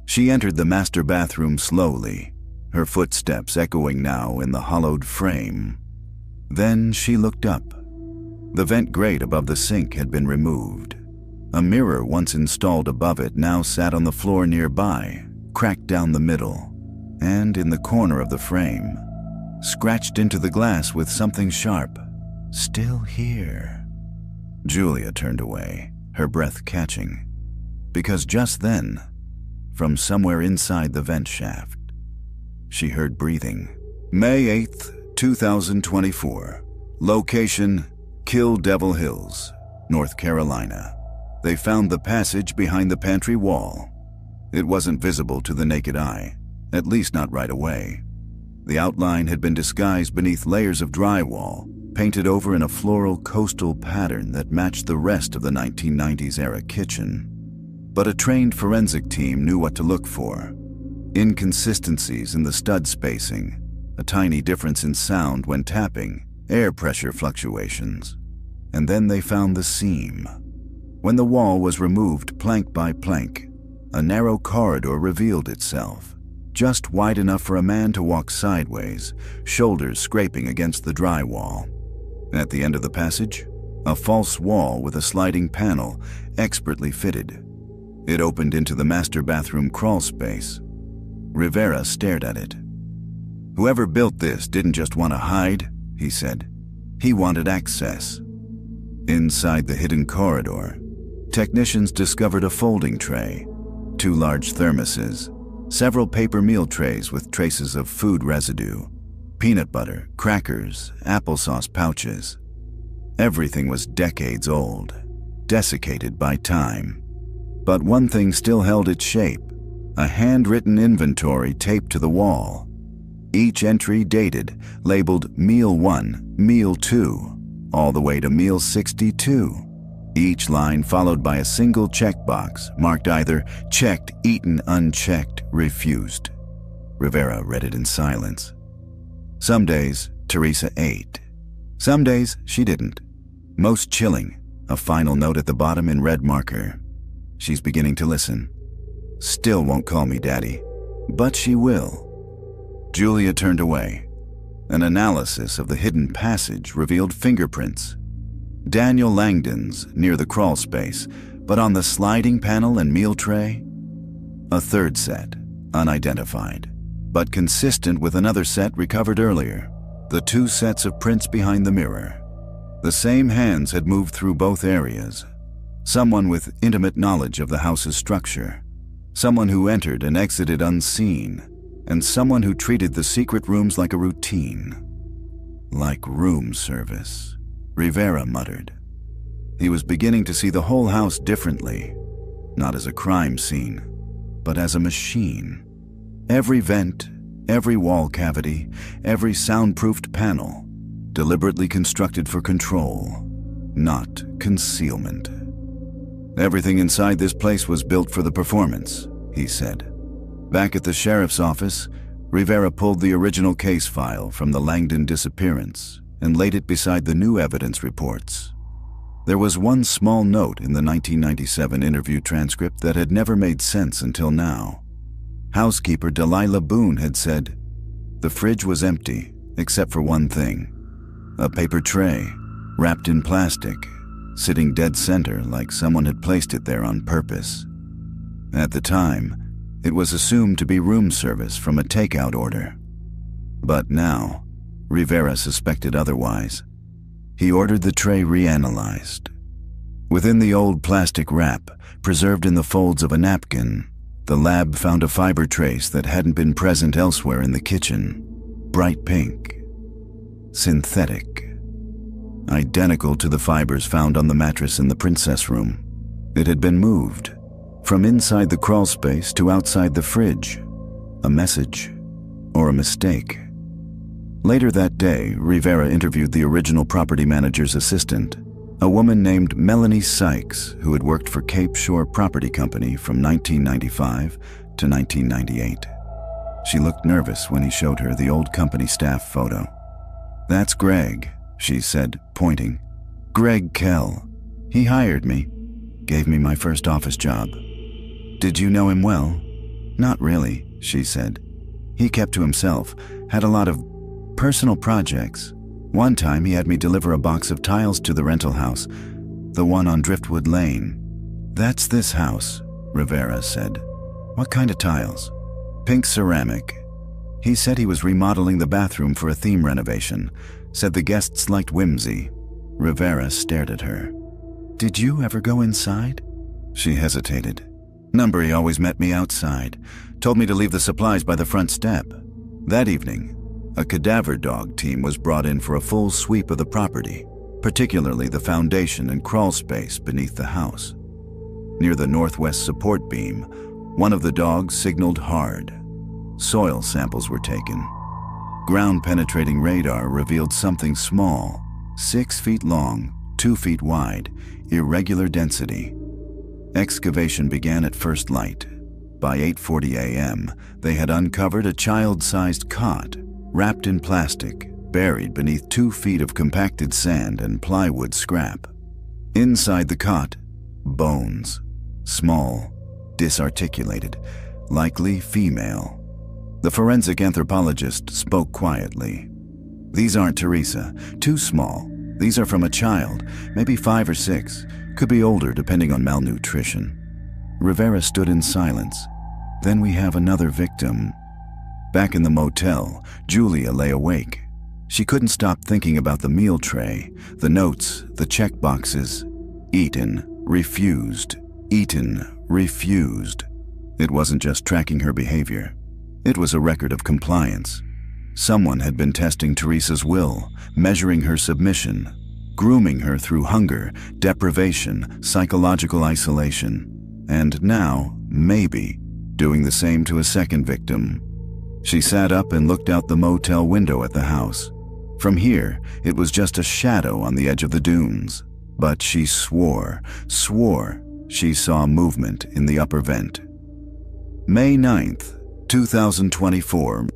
She entered the master bathroom slowly, her footsteps echoing now in the hollowed frame. Then she looked up. The vent grate above the sink had been removed. A mirror once installed above it now sat on the floor nearby, cracked down the middle, and in the corner of the frame, scratched into the glass with something sharp. Still here. Julia turned away, her breath catching, because just then, from somewhere inside the vent shaft, she heard breathing. May 8th, 2024. Location, Kill Devil Hills, North Carolina. They found the passage behind the pantry wall. It wasn't visible to the naked eye, at least not right away. The outline had been disguised beneath layers of drywall, painted over in a floral coastal pattern that matched the rest of the 1990s-era kitchen. But a trained forensic team knew what to look for. Inconsistencies in the stud spacing, a tiny difference in sound when tapping, air pressure fluctuations. And then they found the seam. When the wall was removed plank by plank, a narrow corridor revealed itself, just wide enough for a man to walk sideways, shoulders scraping against the drywall. At the end of the passage, a false wall with a sliding panel, expertly fitted. It opened into the master bathroom crawl space. Rivera stared at it. Whoever built this didn't just want to hide, he said. He wanted access. Inside the hidden corridor, technicians discovered a folding tray, 2 large thermoses, several paper meal trays with traces of food residue, peanut butter, crackers, applesauce pouches. Everything was decades old, desiccated by time. But one thing still held its shape, a handwritten inventory taped to the wall. Each entry dated, labeled Meal 1, Meal 2, all the way to Meal 62. Each line followed by a single checkbox marked either checked, eaten, unchecked, refused. Rivera read it in silence. Some days, Teresa ate. Some days, she didn't. Most chilling, a final note at the bottom in red marker. She's beginning to listen. Still won't call me Daddy, but she will. Julia turned away. An analysis of the hidden passage revealed fingerprints. Daniel Langdon's near the crawl space, but on the sliding panel and meal tray, a third set, unidentified. but consistent with another set recovered earlier, the two sets of prints behind the mirror. The same hands had moved through both areas. Someone with intimate knowledge of the house's structure. Someone who entered and exited unseen, and someone who treated the secret rooms like a routine. Like room service, Rivera muttered. He was beginning to see the whole house differently, not as a crime scene, but as a machine. Every vent, every wall cavity, every soundproofed panel, deliberately constructed for control, not concealment. Everything inside this place was built for the performance, he said. Back at the sheriff's office, Rivera pulled the original case file from the Langdon disappearance and laid it beside the new evidence reports. There was one small note in the 1997 interview transcript that had never made sense until now. Housekeeper Delilah Boone had said, "The fridge was empty, except for one thing. A paper tray, wrapped in plastic, sitting dead center like someone had placed it there on purpose." At the time, it was assumed to be room service from a takeout order. But now, Rivera suspected otherwise. He ordered the tray reanalyzed. Within the old plastic wrap, preserved in the folds of a napkin, the lab found a fiber trace that hadn't been present elsewhere in the kitchen. Bright pink. Synthetic. Identical to the fibers found on the mattress in the princess room. It had been moved from inside the crawl space to outside the fridge. A message or a mistake. Later that day, Rivera interviewed the original property manager's assistant, a woman named Melanie Sykes, who had worked for Cape Shore Property Company from 1995 to 1998. She looked nervous when he showed her the old company staff photo. "That's Greg," she said, pointing. "Greg Kell. He hired me, gave me my first office job." "Did you know him well?" "Not really," she said. "He kept to himself, had a lot of personal projects. One time he had me deliver a box of tiles to the rental house, the one on Driftwood Lane." "That's this house," Rivera said. "What kind of tiles?" "Pink ceramic." He said he was remodeling the bathroom for a theme renovation, said the guests liked whimsy. Rivera stared at her. "Did you ever go inside?" She hesitated. "He always met me outside, told me to leave the supplies by the front step." That evening, a cadaver dog team was brought in for a full sweep of the property, particularly the foundation and crawl space beneath the house. Near the northwest support beam, one of the dogs signaled hard. Soil samples were taken. Ground-penetrating radar revealed something small, 6 feet long, 2 feet wide, irregular density. Excavation began at first light. By 8:40 a.m., they had uncovered a child-sized cot, wrapped in plastic, buried beneath 2 feet of compacted sand and plywood scrap. Inside the cot, bones. Small, disarticulated, likely female. The forensic anthropologist spoke quietly. "These aren't Teresa. Too small. These are from a child, maybe 5 or 6. Could be older depending on malnutrition." Rivera stood in silence. "Then we have another victim." Back in the motel, Julia lay awake. She couldn't stop thinking about the meal tray, the notes, the check boxes. Eaten, refused. Eaten, refused. It wasn't just tracking her behavior. It was a record of compliance. Someone had been testing Teresa's will, measuring her submission, grooming her through hunger, deprivation, psychological isolation, and now, maybe, doing the same to a second victim. She sat up and looked out the motel window at the house. From here, it was just a shadow on the edge of the dunes. But she swore she saw movement in the upper vent. May 9th, 2024.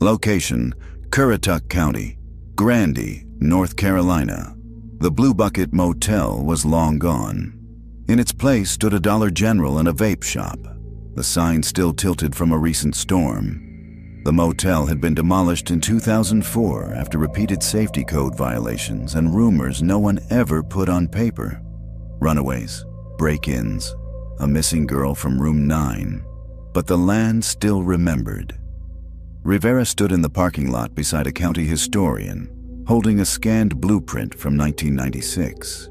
Location, Currituck County, Grandy, North Carolina. The Blue Bucket Motel was long gone. In its place stood a Dollar General and a vape shop, the sign still tilted from a recent storm. The motel had been demolished in 2004 after repeated safety code violations and rumors no one ever put on paper. Runaways, break-ins, a missing girl from room 9. But the land still remembered. Rivera stood in the parking lot beside a county historian, holding a scanned blueprint from 1996.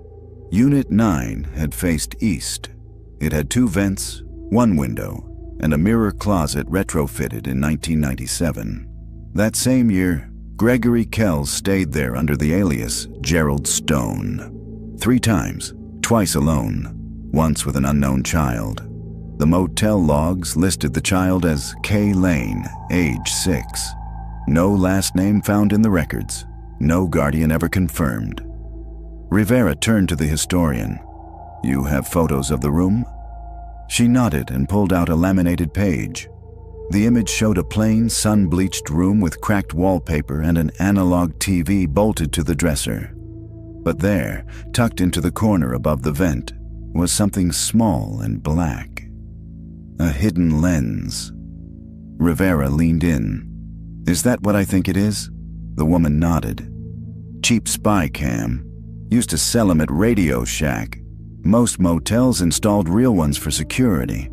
Unit 9 had faced east. It had 2 vents, 1 window, and a mirror closet retrofitted in 1997. That same year, Gregory Kells stayed there under the alias Gerald Stone. 3 times, twice alone, once with an unknown child. The motel logs listed the child as Kay Lane, age 6. No last name found in the records. No guardian ever confirmed. Rivera turned to the historian. "You have photos of the room?" She nodded and pulled out a laminated page. The image showed a plain, sun-bleached room with cracked wallpaper and an analog TV bolted to the dresser. But there, tucked into the corner above the vent, was something small and black. A hidden lens. Rivera leaned in. "Is that what I think it is?" The woman nodded. "Cheap spy cam. Used to sell them at Radio Shack. Most motels installed real ones for security.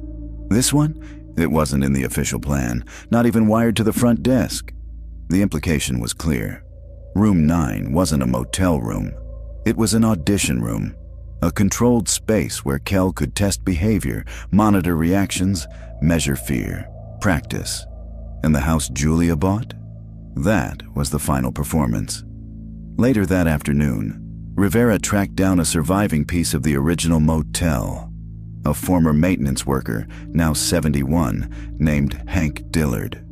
This one? It wasn't in the official plan, not even wired to the front desk." The implication was clear. Room 9 wasn't a motel room. It was an audition room, a controlled space where Kell could test behavior, monitor reactions, measure fear, practice. And the house Julia bought? That was the final performance. Later that afternoon, Rivera tracked down a surviving piece of the original motel. A former maintenance worker, now 71, named Hank Dillard.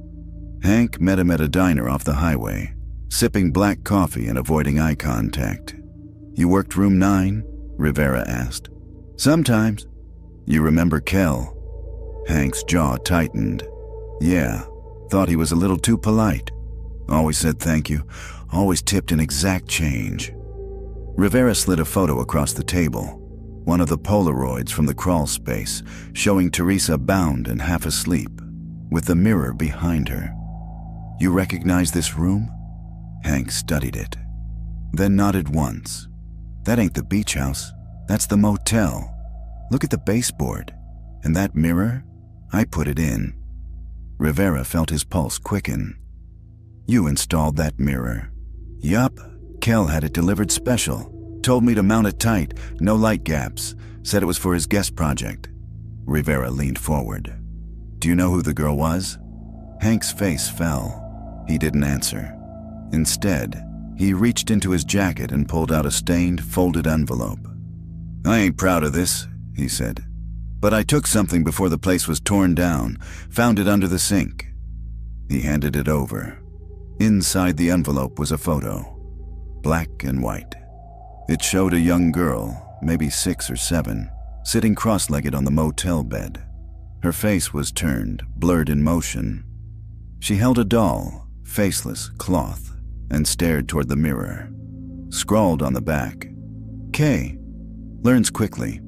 Hank met him at a diner off the highway, sipping black coffee and avoiding eye contact. "You worked room 9? Rivera asked. "Sometimes." "You remember Kell?" Hank's jaw tightened. "Yeah, thought he was a little too polite. Always said thank you, always tipped in exact change." Rivera slid a photo across the table, one of the Polaroids from the crawl space, showing Teresa bound and half asleep, with the mirror behind her. "You recognize this room?" Hank studied it, then nodded once. "That ain't the beach house. That's the motel. Look at the baseboard. And that mirror? I put it in." Rivera felt his pulse quicken. "You installed that mirror?" "Yup. Kell had it delivered special. Told me to mount it tight, no light gaps. Said it was for his guest project." Rivera leaned forward. "Do you know who the girl was?" Hank's face fell. He didn't answer. Instead, he reached into his jacket and pulled out a stained, folded envelope. "I ain't proud of this," he said. "But I took something before the place was torn down, found it under the sink." He handed it over. Inside the envelope was a photo, black and white. It showed a young girl, maybe 6 or 7, sitting cross-legged on the motel bed. Her face was turned, blurred in motion. She held a doll, faceless, cloth, and stared toward the mirror. Scrawled on the back, "K. Learns quickly.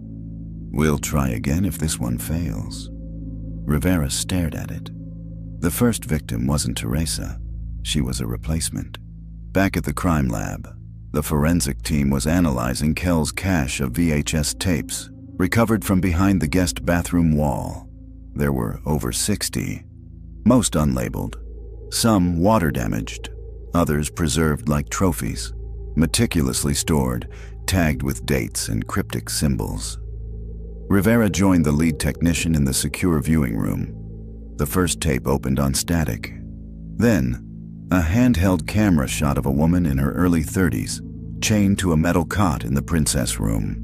We'll try again if this one fails." Rivera stared at it. The first victim wasn't Teresa. She was a replacement. Back at the crime lab, the forensic team was analyzing Kell's cache of VHS tapes, recovered from behind the guest bathroom wall. There were over 60, most unlabeled, some water-damaged, others preserved like trophies, meticulously stored, tagged with dates and cryptic symbols. Rivera joined the lead technician in the secure viewing room. The first tape opened on static. Then, a handheld camera shot of a woman in her early 30s, chained to a metal cot in the princess room.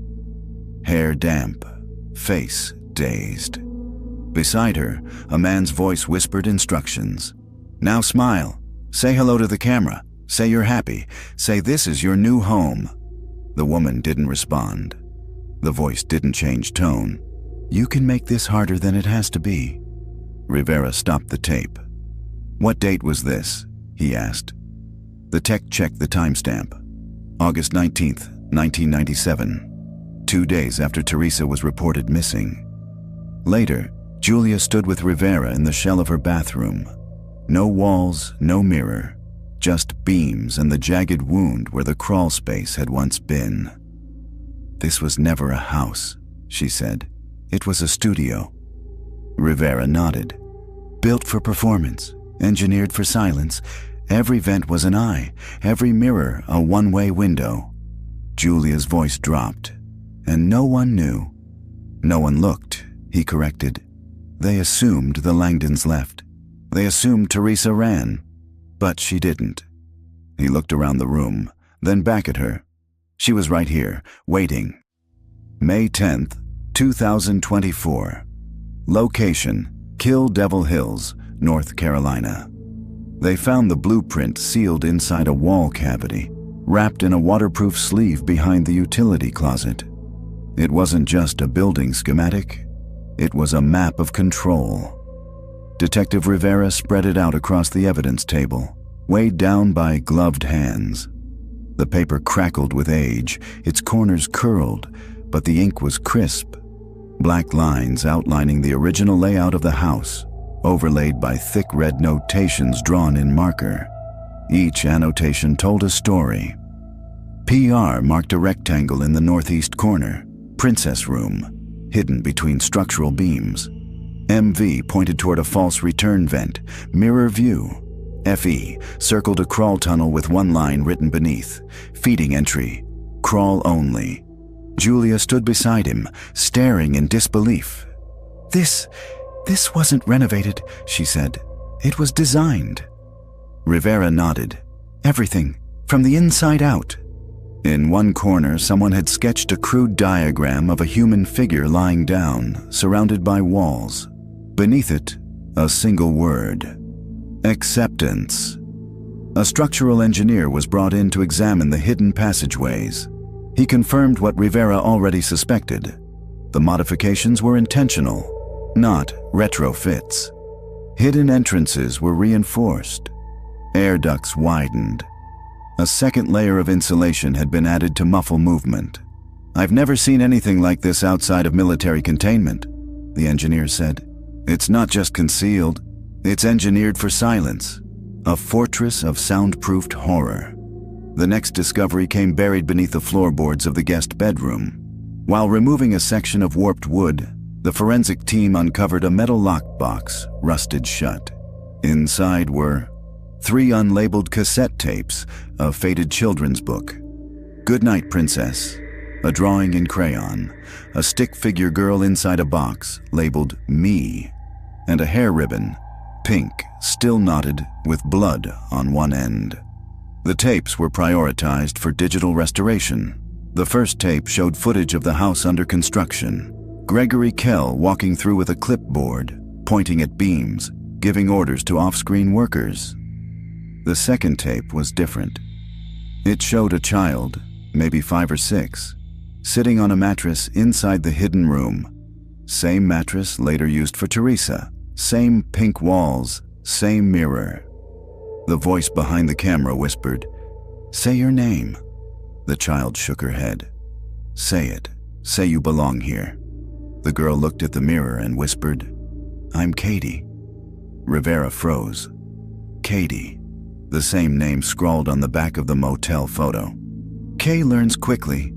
Hair damp, face dazed. Beside her, a man's voice whispered instructions. "Now smile. Say hello to the camera. Say you're happy. Say this is your new home." The woman didn't respond. The voice didn't change tone. "You can make this harder than it has to be." Rivera stopped the tape. "What date was this?" he asked. The tech checked the timestamp. August 19th, 1997, 2 days after Teresa was reported missing. Later, Julia stood with Rivera in the shell of her bathroom. No walls, no mirror, just beams and the jagged wound where the crawl space had once been. "This was never a house," she said. "It was a studio." Rivera nodded. "Built for performance. Engineered for silence, every vent was an eye, every mirror a one-way window. Julia's voice dropped, and no one knew. No one looked, he corrected. They assumed the Langdons left. They assumed Teresa ran, but she didn't. He looked around the room, then back at her. She was right here, waiting. May 10th, 2024. Location: Kill Devil Hills, North Carolina. They found the blueprint sealed inside a wall cavity, wrapped in a waterproof sleeve behind the utility closet. It wasn't just a building schematic, it was a map of control. Detective Rivera spread it out across the evidence table, weighed down by gloved hands. The paper crackled with age, its corners curled, but the ink was crisp. Black lines outlining the original layout of the house, overlaid by thick red notations drawn in marker. Each annotation told a story. PR marked a rectangle in the northeast corner, Princess Room, hidden between structural beams. MV pointed toward a false return vent, Mirror View. FE circled a crawl tunnel with one line written beneath, Feeding Entry, Crawl Only. Julia stood beside him, staring in disbelief. This wasn't renovated, she said. It was designed. Rivera nodded. Everything, from the inside out. In one corner, someone had sketched a crude diagram of a human figure lying down, surrounded by walls. Beneath it, a single word: acceptance. A structural engineer was brought in to examine the hidden passageways. He confirmed what Rivera already suspected. The modifications were intentional, not retrofits. Hidden entrances were reinforced. Air ducts widened. A second layer of insulation had been added to muffle movement. "I've never seen anything like this outside of military containment," the engineer said. "It's not just concealed, it's engineered for silence. A fortress of soundproofed horror." The next discovery came buried beneath the floorboards of the guest bedroom. While removing a section of warped wood, the forensic team uncovered a metal lockbox, rusted shut. Inside were 3 unlabeled cassette tapes, a faded children's book, "Goodnight, Princess," a drawing in crayon, a stick figure girl inside a box labeled "Me," and a hair ribbon, pink, still knotted with blood on one end. The tapes were prioritized for digital restoration. The first tape showed footage of the house under construction. Gregory Kell walking through with a clipboard, pointing at beams, giving orders to off-screen workers. The second tape was different. It showed a child, maybe 5 or 6, sitting on a mattress inside the hidden room. Same mattress later used for Teresa, same pink walls, same mirror. The voice behind the camera whispered, "Say your name." The child shook her head. "Say it. Say you belong here." The girl looked at the mirror and whispered, "I'm Katie." Rivera froze. Katie. The same name scrawled on the back of the motel photo. Kay learns quickly.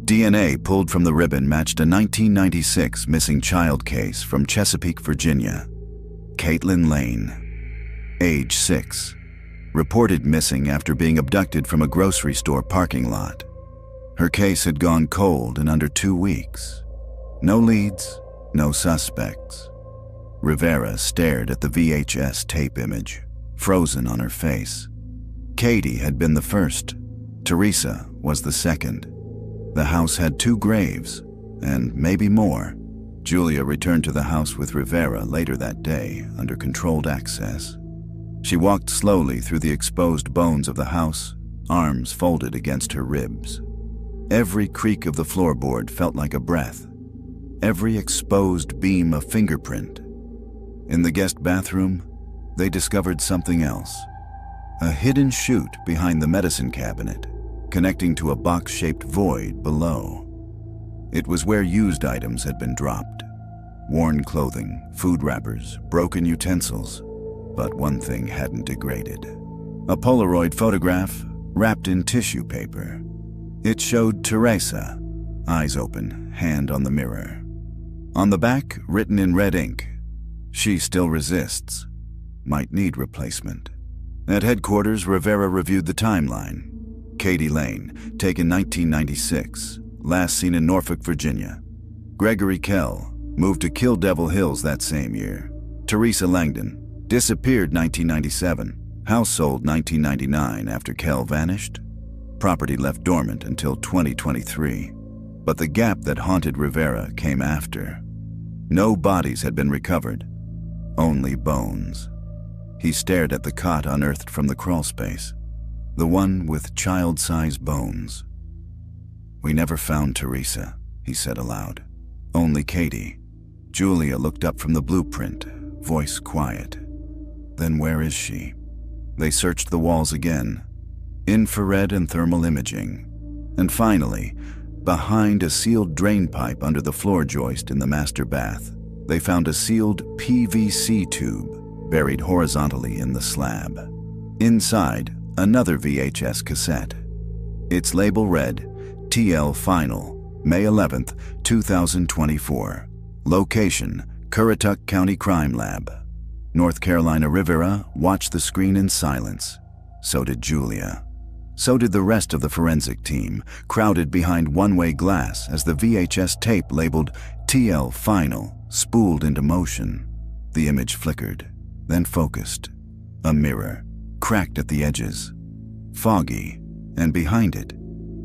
DNA pulled from the ribbon matched a 1996 missing child case from Chesapeake, Virginia. Caitlin Lane, age 6, reported missing after being abducted from a grocery store parking lot. Her case had gone cold in under 2 weeks. No leads, no suspects. Rivera stared at the VHS tape image, frozen on her face. Katie had been the first. Teresa was the second. The house had 2 graves, and maybe more. Julia returned to the house with Rivera later that day under controlled access. She walked slowly through the exposed bones of the house, arms folded against her ribs. Every creak of the floorboard felt like a breath. Every exposed beam a fingerprint. In the guest bathroom, they discovered something else. A hidden chute behind the medicine cabinet, connecting to a box-shaped void below. It was where used items had been dropped. Worn clothing, food wrappers, broken utensils. But one thing hadn't degraded. A Polaroid photograph wrapped in tissue paper. It showed Teresa, eyes open, hand on the mirror. On the back, written in red ink, "She still resists." might need replacement. At headquarters, Rivera reviewed the timeline. Katie Lane, taken 1996, last seen in Norfolk, Virginia. Gregory Kell, moved to Kill Devil Hills that same year. Teresa Langdon, disappeared 1997, house sold 1999 after Kell vanished. Property left dormant until 2023. But the gap that haunted Rivera came after. No bodies had been recovered, only bones. He stared at the cot unearthed from the crawl space, the one with child-sized bones. "We never found Teresa," he said aloud. "Only Katie." Julia looked up from the blueprint, voice quiet. "Then where is she?" They searched the walls again, infrared and thermal imaging. And finally, behind a sealed drain pipe under the floor joist in the master bath, they found a sealed PVC tube buried horizontally in the slab. Inside, another VHS cassette. Its label read, TL Final, May 11th, 2024. Location, Currituck County Crime Lab. North Carolina. Rivera watched the screen in silence. So did Julia. So did the rest of the forensic team, crowded behind one-way glass as the VHS tape labeled TL Final spooled into motion. The image flickered, then focused. A mirror, cracked at the edges. Foggy, and behind it,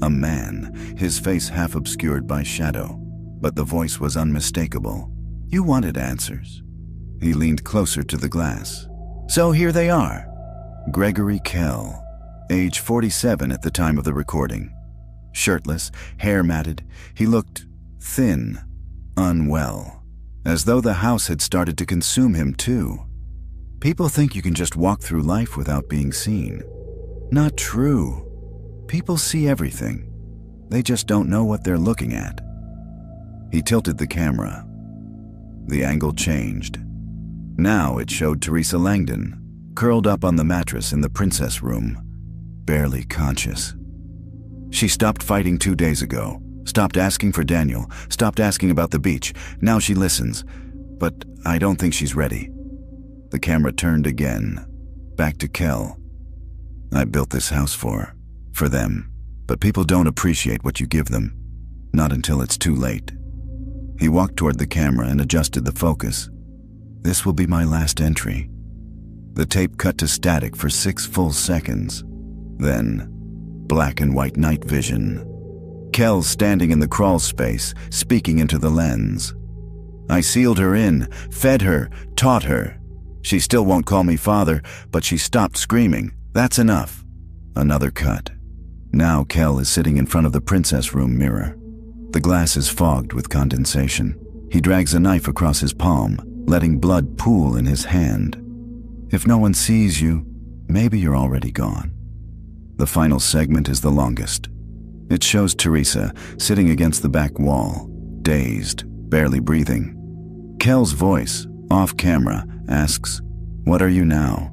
a man, his face half obscured by shadow. But the voice was unmistakable. "You wanted answers." He leaned closer to the glass. "So here they are." Gregory Kell, age 47 at the time of the recording. Shirtless, hair matted, he looked thin, unwell, as though the house had started to consume him too. People think you can just walk through life without being seen. Not true. People see everything. They just don't know what they're looking at. He tilted the camera. The angle changed. Now it showed Teresa Langdon, curled up on the mattress in the princess room, barely conscious. She stopped fighting 2 days ago, stopped asking for Daniel, stopped asking about the beach. Now she listens, but I don't think she's ready. The camera turned again, back to Kell. "I built this house for them, but people don't appreciate what you give them, not until it's too late." He walked toward the camera and adjusted the focus. "This will be my last entry." The tape cut to static for 6 full seconds. Then, black and white night vision. Kell standing in the crawl space, speaking into the lens. "I sealed her in, fed her, taught her. She still won't call me father, but she stopped screaming. That's enough." Another cut. Now Kell is sitting in front of the princess room mirror. The glass is fogged with condensation. He drags a knife across his palm, letting blood pool in his hand. "If no one sees you, maybe you're already gone." The final segment is the longest. It shows Teresa sitting against the back wall, dazed, barely breathing. Kell's voice, off camera, asks, "What are you now?"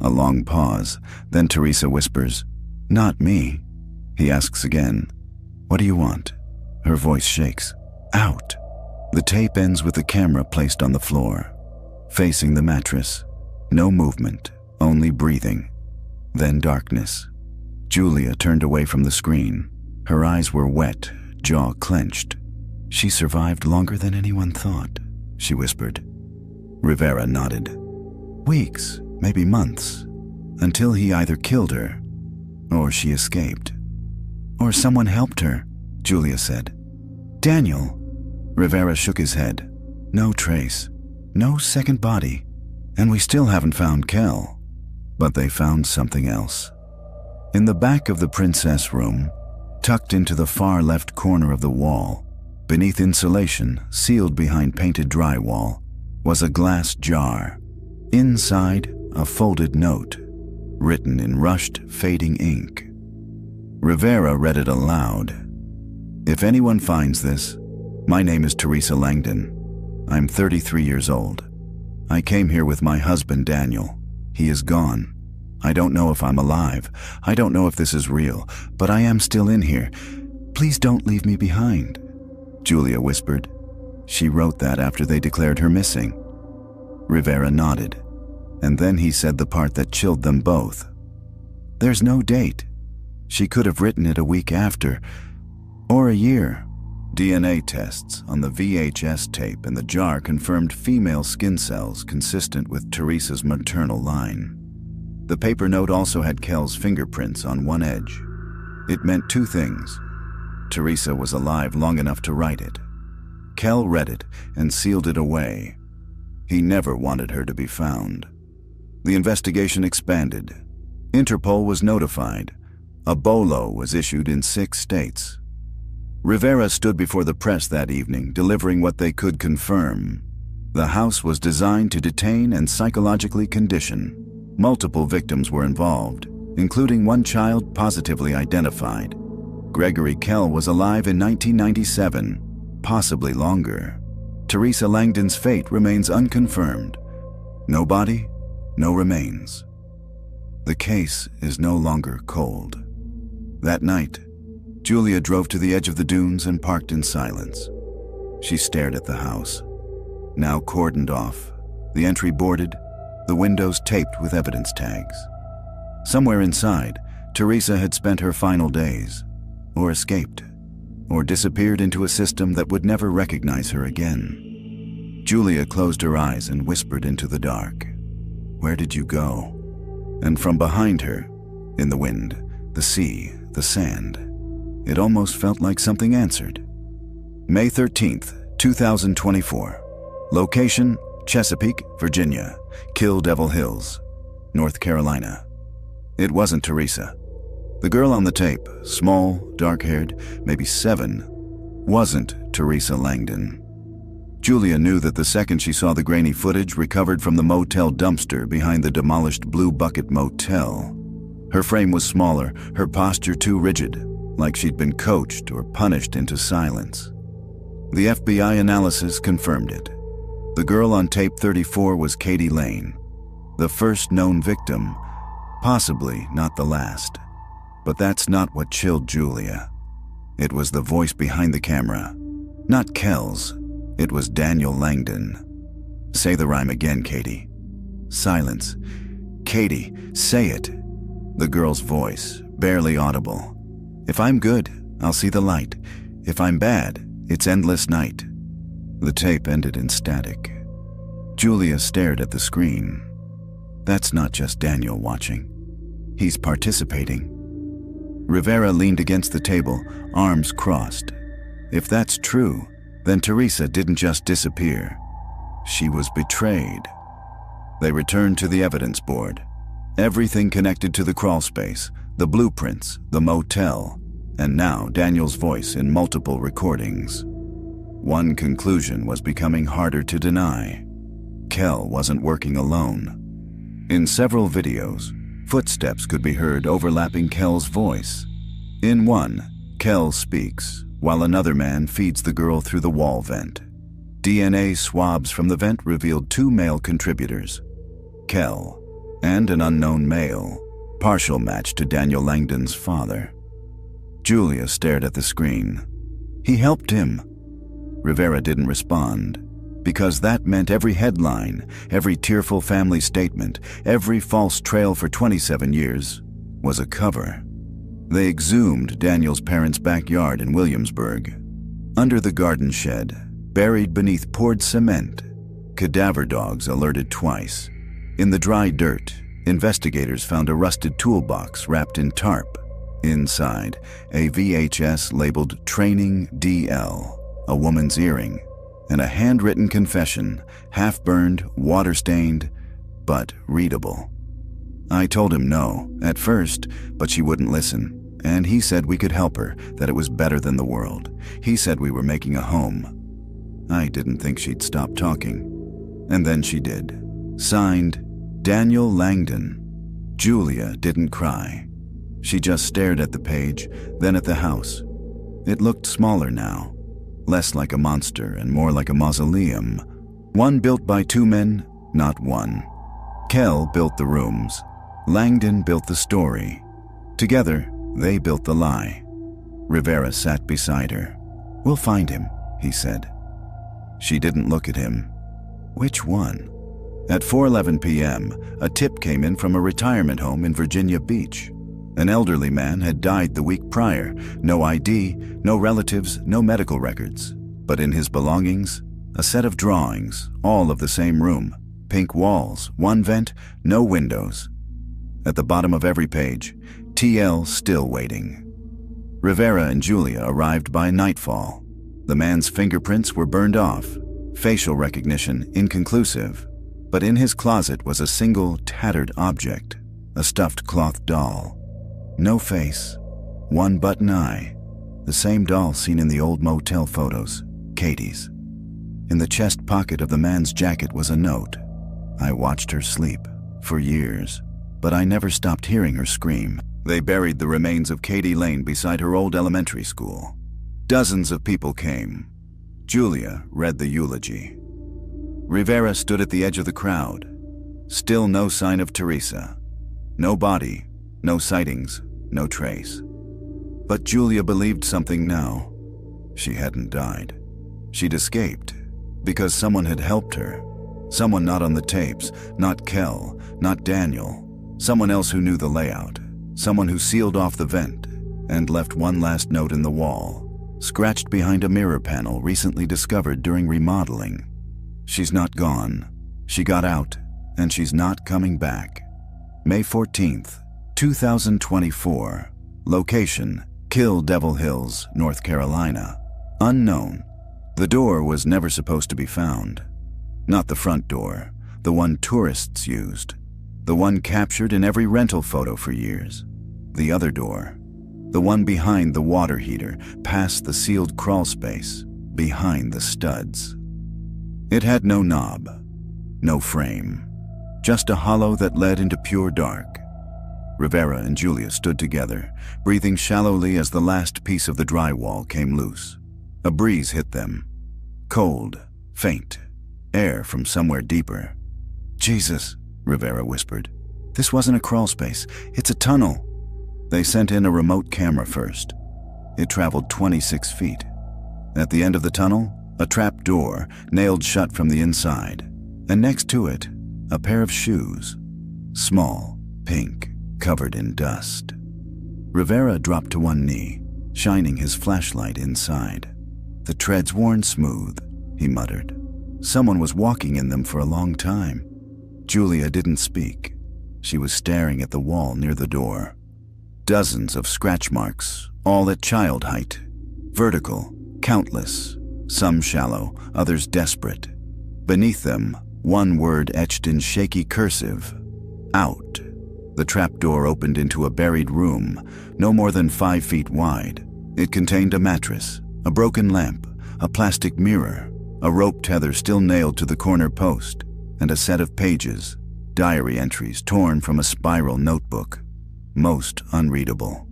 A long pause, then Teresa whispers, "Not me." He asks again, "What do you want?" Her voice shakes. "Out." The tape ends with the camera placed on the floor, facing the mattress. No movement, only breathing. Then darkness. Julia turned away from the screen. Her eyes were wet, jaw clenched. "She survived longer than anyone thought," she whispered. Rivera nodded. "Weeks, maybe months, until he either killed her or she escaped. Or someone helped her," Julia said. "Daniel." Rivera shook his head. "No trace. No second body. And we still haven't found Kell." But they found something else. In the back of the princess room, tucked into the far left corner of the wall, beneath insulation, sealed behind painted drywall, was a glass jar. Inside, a folded note, written in rushed, fading ink. Rivera read it aloud. "If anyone finds this, my name is Teresa Langdon. I'm 33 years old. I came here with my husband, Daniel. He is gone. I don't know if I'm alive. I don't know if this is real, but I am still in here. Please don't leave me behind," Julia whispered. She wrote that after they declared her missing. Rivera nodded. And then he said the part that chilled them both. "There's no date. She could have written it a week after, or a year." DNA tests on the VHS tape in the jar confirmed female skin cells consistent with Teresa's maternal line. The paper note also had Kel's fingerprints on one edge. It meant two things. Teresa was alive long enough to write it. Kel read it and sealed it away. He never wanted her to be found. The investigation expanded. Interpol was notified. A BOLO was issued in 6 states. Rivera stood before the press that evening, delivering what they could confirm. The house was designed to detain and psychologically condition. Multiple victims were involved, including one child positively identified. Gregory Kel was alive in 1997, possibly longer. Teresa Langdon's fate remains unconfirmed. No body, no remains. The case is no longer cold. That night, Julia drove to the edge of the dunes and parked in silence. She stared at the house, now cordoned off, the entry boarded, the windows taped with evidence tags. Somewhere inside, Teresa had spent her final days, or escaped, or disappeared into a system that would never recognize her again. Julia closed her eyes and whispered into the dark, "Where did you go?" And from behind her, in the wind, the sea, the sand, it almost felt like something answered. May 13th, 2024. Location, Chesapeake, Virginia. Kill Devil Hills, North Carolina. It wasn't Teresa. The girl on the tape, small, dark-haired, maybe 7, wasn't Teresa Langdon. Julia knew that the second she saw the grainy footage recovered from the motel dumpster behind the demolished Blue Bucket Motel. Her frame was smaller, her posture too rigid, like she'd been coached or punished into silence. The FBI analysis confirmed it. The girl on tape 34 was Katie Lane, the first known victim, possibly not the last. But that's not what chilled Julia. It was the voice behind the camera. Not Kel's. It was Daniel Langdon. "Say the rhyme again, Katie." Silence. "Katie, say it." The girl's voice, barely audible. "If I'm good, I'll see the light. If I'm bad, it's endless night." The tape ended in static. Julia stared at the screen. That's not just Daniel watching. He's participating. Rivera leaned against the table, arms crossed. If that's true, then Teresa didn't just disappear. She was betrayed. They returned to the evidence board. Everything connected to the crawl space, the blueprints, the motel, and now Daniel's voice in multiple recordings. One conclusion was becoming harder to deny. Kel wasn't working alone. In several videos, footsteps could be heard overlapping Kel's voice. In one, Kel speaks, while another man feeds the girl through the wall vent. DNA swabs from the vent revealed 2 male contributors, Kel and an unknown male, partial match to Daniel Langdon's father. Julia stared at the screen. He helped him. Rivera didn't respond, because that meant every headline, every tearful family statement, every false trail for 27 years was a cover. They exhumed Daniel's parents' backyard in Williamsburg. Under the garden shed, buried beneath poured cement, cadaver dogs alerted twice. In the dry dirt, investigators found a rusted toolbox wrapped in tarp. Inside, a VHS labeled Training DL, a woman's earring, and a handwritten confession, half-burned, water-stained, but readable. I told him no, at first, but she wouldn't listen. And he said we could help her, that it was better than the world. He said we were making a home. I didn't think she'd stop talking. And then she did. Signed, Daniel Langdon. Julia didn't cry. She just stared at the page, then at the house. It looked smaller now, less like a monster and more like a mausoleum. One built by 2 men, not one. Kel built the rooms. Langdon built the story. Together, they built the lie. Rivera sat beside her. "We'll find him," he said. She didn't look at him. "Which one?" At 4:11 p.m., a tip came in from a retirement home in Virginia Beach. An elderly man had died the week prior. No ID, no relatives, no medical records. But in his belongings, a set of drawings, all of the same room. Pink walls, one vent, no windows. At the bottom of every page, TL still waiting. Rivera and Julia arrived by nightfall. The man's fingerprints were burned off, facial recognition inconclusive. But in his closet was a single tattered object, a stuffed cloth doll. No face, one button eye, the same doll seen in the old motel photos, Katie's. In the chest pocket of the man's jacket was a note. I watched her sleep, for years, but I never stopped hearing her scream. They buried the remains of Katie Lane beside her old elementary school. Dozens of people came. Julia read the eulogy. Rivera stood at the edge of the crowd. Still no sign of Teresa. No body, no sightings, no trace. But Julia believed something now. She hadn't died. She'd escaped, because someone had helped her. Someone not on the tapes, not Kel, not Daniel. Someone else who knew the layout. Someone who sealed off the vent and left one last note in the wall, scratched behind a mirror panel recently discovered during remodeling. She's not gone. She got out, and she's not coming back. May 14th, 2024. Location, Kill Devil Hills, North Carolina. Unknown. The door was never supposed to be found. Not the front door, the one tourists used. The one captured in every rental photo for years. The other door, the one behind the water heater, past the sealed crawl space, behind the studs. It had no knob, no frame, just a hollow that led into pure dark. Rivera and Julia stood together, breathing shallowly as the last piece of the drywall came loose. A breeze hit them. Cold, faint, air from somewhere deeper. "Jesus," Rivera whispered. "This wasn't a crawl space. It's a tunnel." They sent in a remote camera first. It traveled 26 feet. At the end of the tunnel, a trap door, nailed shut from the inside. And next to it, a pair of shoes. Small, pink, covered in dust. Rivera dropped to one knee, shining his flashlight inside. "The treads worn smooth," he muttered. "Someone was walking in them for a long time." Julia didn't speak. She was staring at the wall near the door. Dozens of scratch marks, all at child height. Vertical, countless. Some shallow, others desperate. Beneath them, one word etched in shaky cursive. Out. The trapdoor opened into a buried room, no more than 5 feet wide. It contained a mattress, a broken lamp, a plastic mirror, a rope tether still nailed to the corner post, and a set of pages, diary entries torn from a spiral notebook, most unreadable.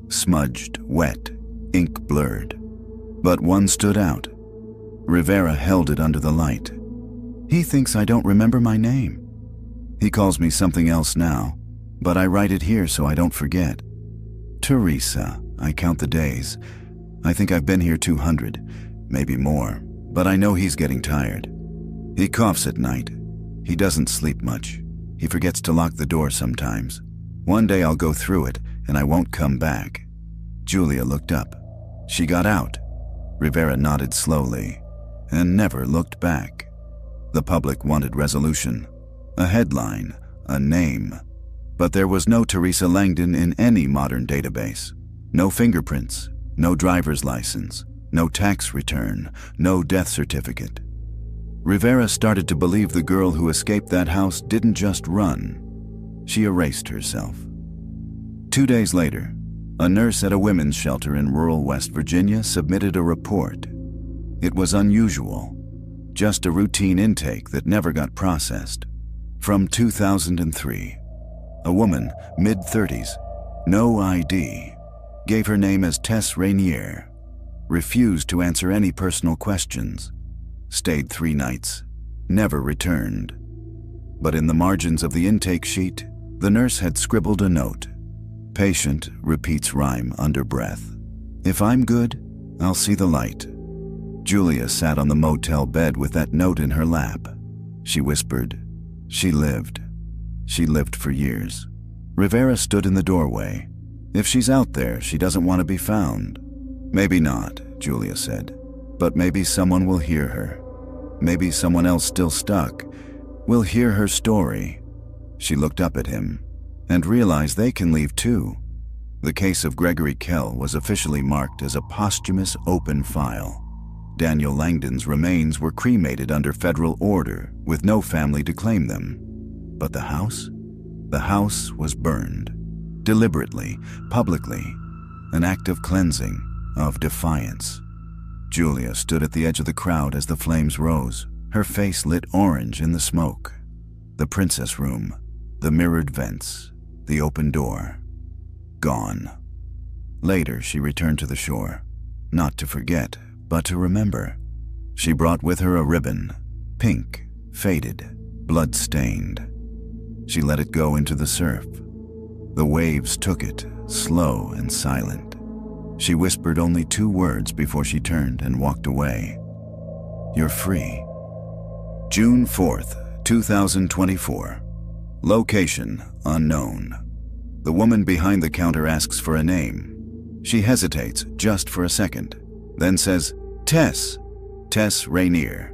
Smudged, wet, ink blurred. But one stood out. Rivera held it under the light. "He thinks I don't remember my name. He calls me something else now, but I write it here so I don't forget. Teresa, I count the days. I think I've been here 200, maybe more, but I know he's getting tired. He coughs at night. He doesn't sleep much. He forgets to lock the door sometimes. One day I'll go through it, and I won't come back." Julia looked up. She got out. Rivera nodded slowly, and never looked back. The public wanted resolution. A headline, a name. But there was no Teresa Langdon in any modern database. No fingerprints, no driver's license, no tax return, no death certificate. Rivera started to believe the girl who escaped that house didn't just run. She erased herself. 2 days later, a nurse at a women's shelter in rural West Virginia submitted a report. It was unusual, just a routine intake that never got processed. From 2003, a woman, mid-30s, no ID, gave her name as Tess Rainier, refused to answer any personal questions, stayed 3 nights, never returned. But in the margins of the intake sheet, the nurse had scribbled a note. Patient repeats rhyme under breath. "If I'm good, I'll see the light." Julia sat on the motel bed with that note in her lap. She whispered, She lived. She lived for years. Rivera stood in the doorway. If she's out there, she doesn't want to be found. Maybe not, Julia said. But maybe someone will hear her. Maybe someone else still stuck will hear her story. She looked up at him and realized they can leave too. The case of Gregory Kell was officially marked as a posthumous open file. Daniel Langdon's remains were cremated under federal order with no family to claim them. But the house? The house was burned. Deliberately, publicly, an act of cleansing, of defiance. Julia stood at the edge of the crowd as the flames rose, her face lit orange in the smoke. The princess room, the mirrored vents, the open door. Gone. Later, she returned to the shore, not to forget, but to remember. She brought with her a ribbon, pink, faded, blood-stained. She let it go into the surf. The waves took it, slow and silent. She whispered only 2 words before she turned and walked away. You're free. June 4th, 2024. Location unknown. The woman behind the counter asks for a name. She hesitates just for a second, then says, Tess. Tess Rainier.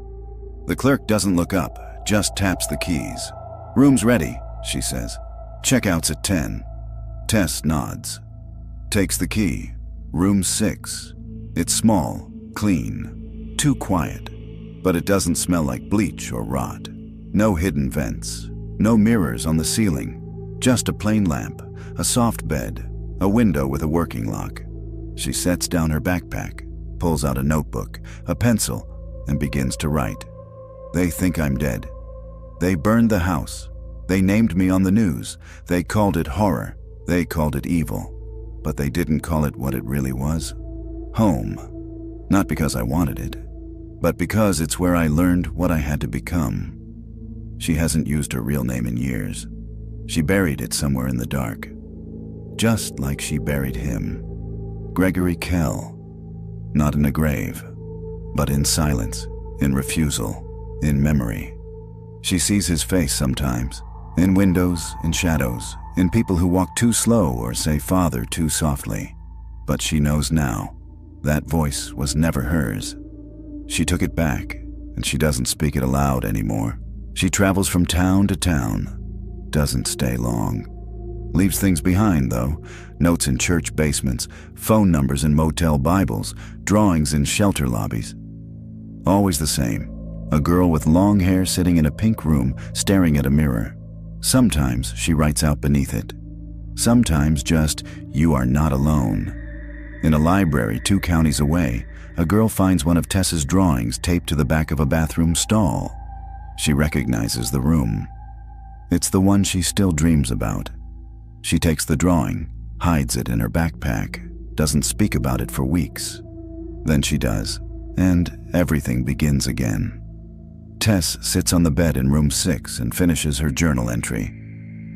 The clerk doesn't look up, just taps the keys. Room's ready, she says. Checkout's at 10. Tess nods. Takes the key. Room 6. It's small, clean, too quiet, but it doesn't smell like bleach or rot. No hidden vents, no mirrors on the ceiling, just a plain lamp, a soft bed, a window with a working lock. She sets down her backpack, pulls out a notebook, a pencil, and begins to write. They think I'm dead. They burned the house. They named me on the news. They called it horror. They called it evil. But they didn't call it what it really was. Home. Not because I wanted it, but because it's where I learned what I had to become. She hasn't used her real name in years. She buried it somewhere in the dark. Just like she buried him. Gregory Kell. Not in a grave, but in silence, in refusal, in memory. She sees his face sometimes, in windows, in shadows, in people who walk too slow or say father too softly. But she knows now, that voice was never hers. She took it back, and she doesn't speak it aloud anymore. She travels from town to town, doesn't stay long. Leaves things behind, though. Notes in church basements, phone numbers in motel Bibles, drawings in shelter lobbies. Always the same. A girl with long hair sitting in a pink room, staring at a mirror. Sometimes she writes out beneath it. Sometimes just, you are not alone. In a library 2 counties away, a girl finds one of Tess's drawings taped to the back of a bathroom stall. She recognizes the room. It's the one she still dreams about. She takes the drawing, hides it in her backpack, doesn't speak about it for weeks. Then she does, and everything begins again. Tess sits on the bed in room 6 and finishes her journal entry.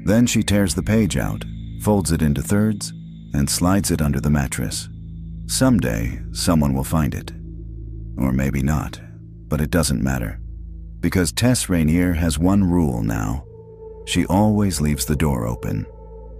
Then she tears the page out, folds it into thirds, and slides it under the mattress. Someday, someone will find it. Or maybe not, but it doesn't matter. Because Tess Rainier has one rule now. She always leaves the door open.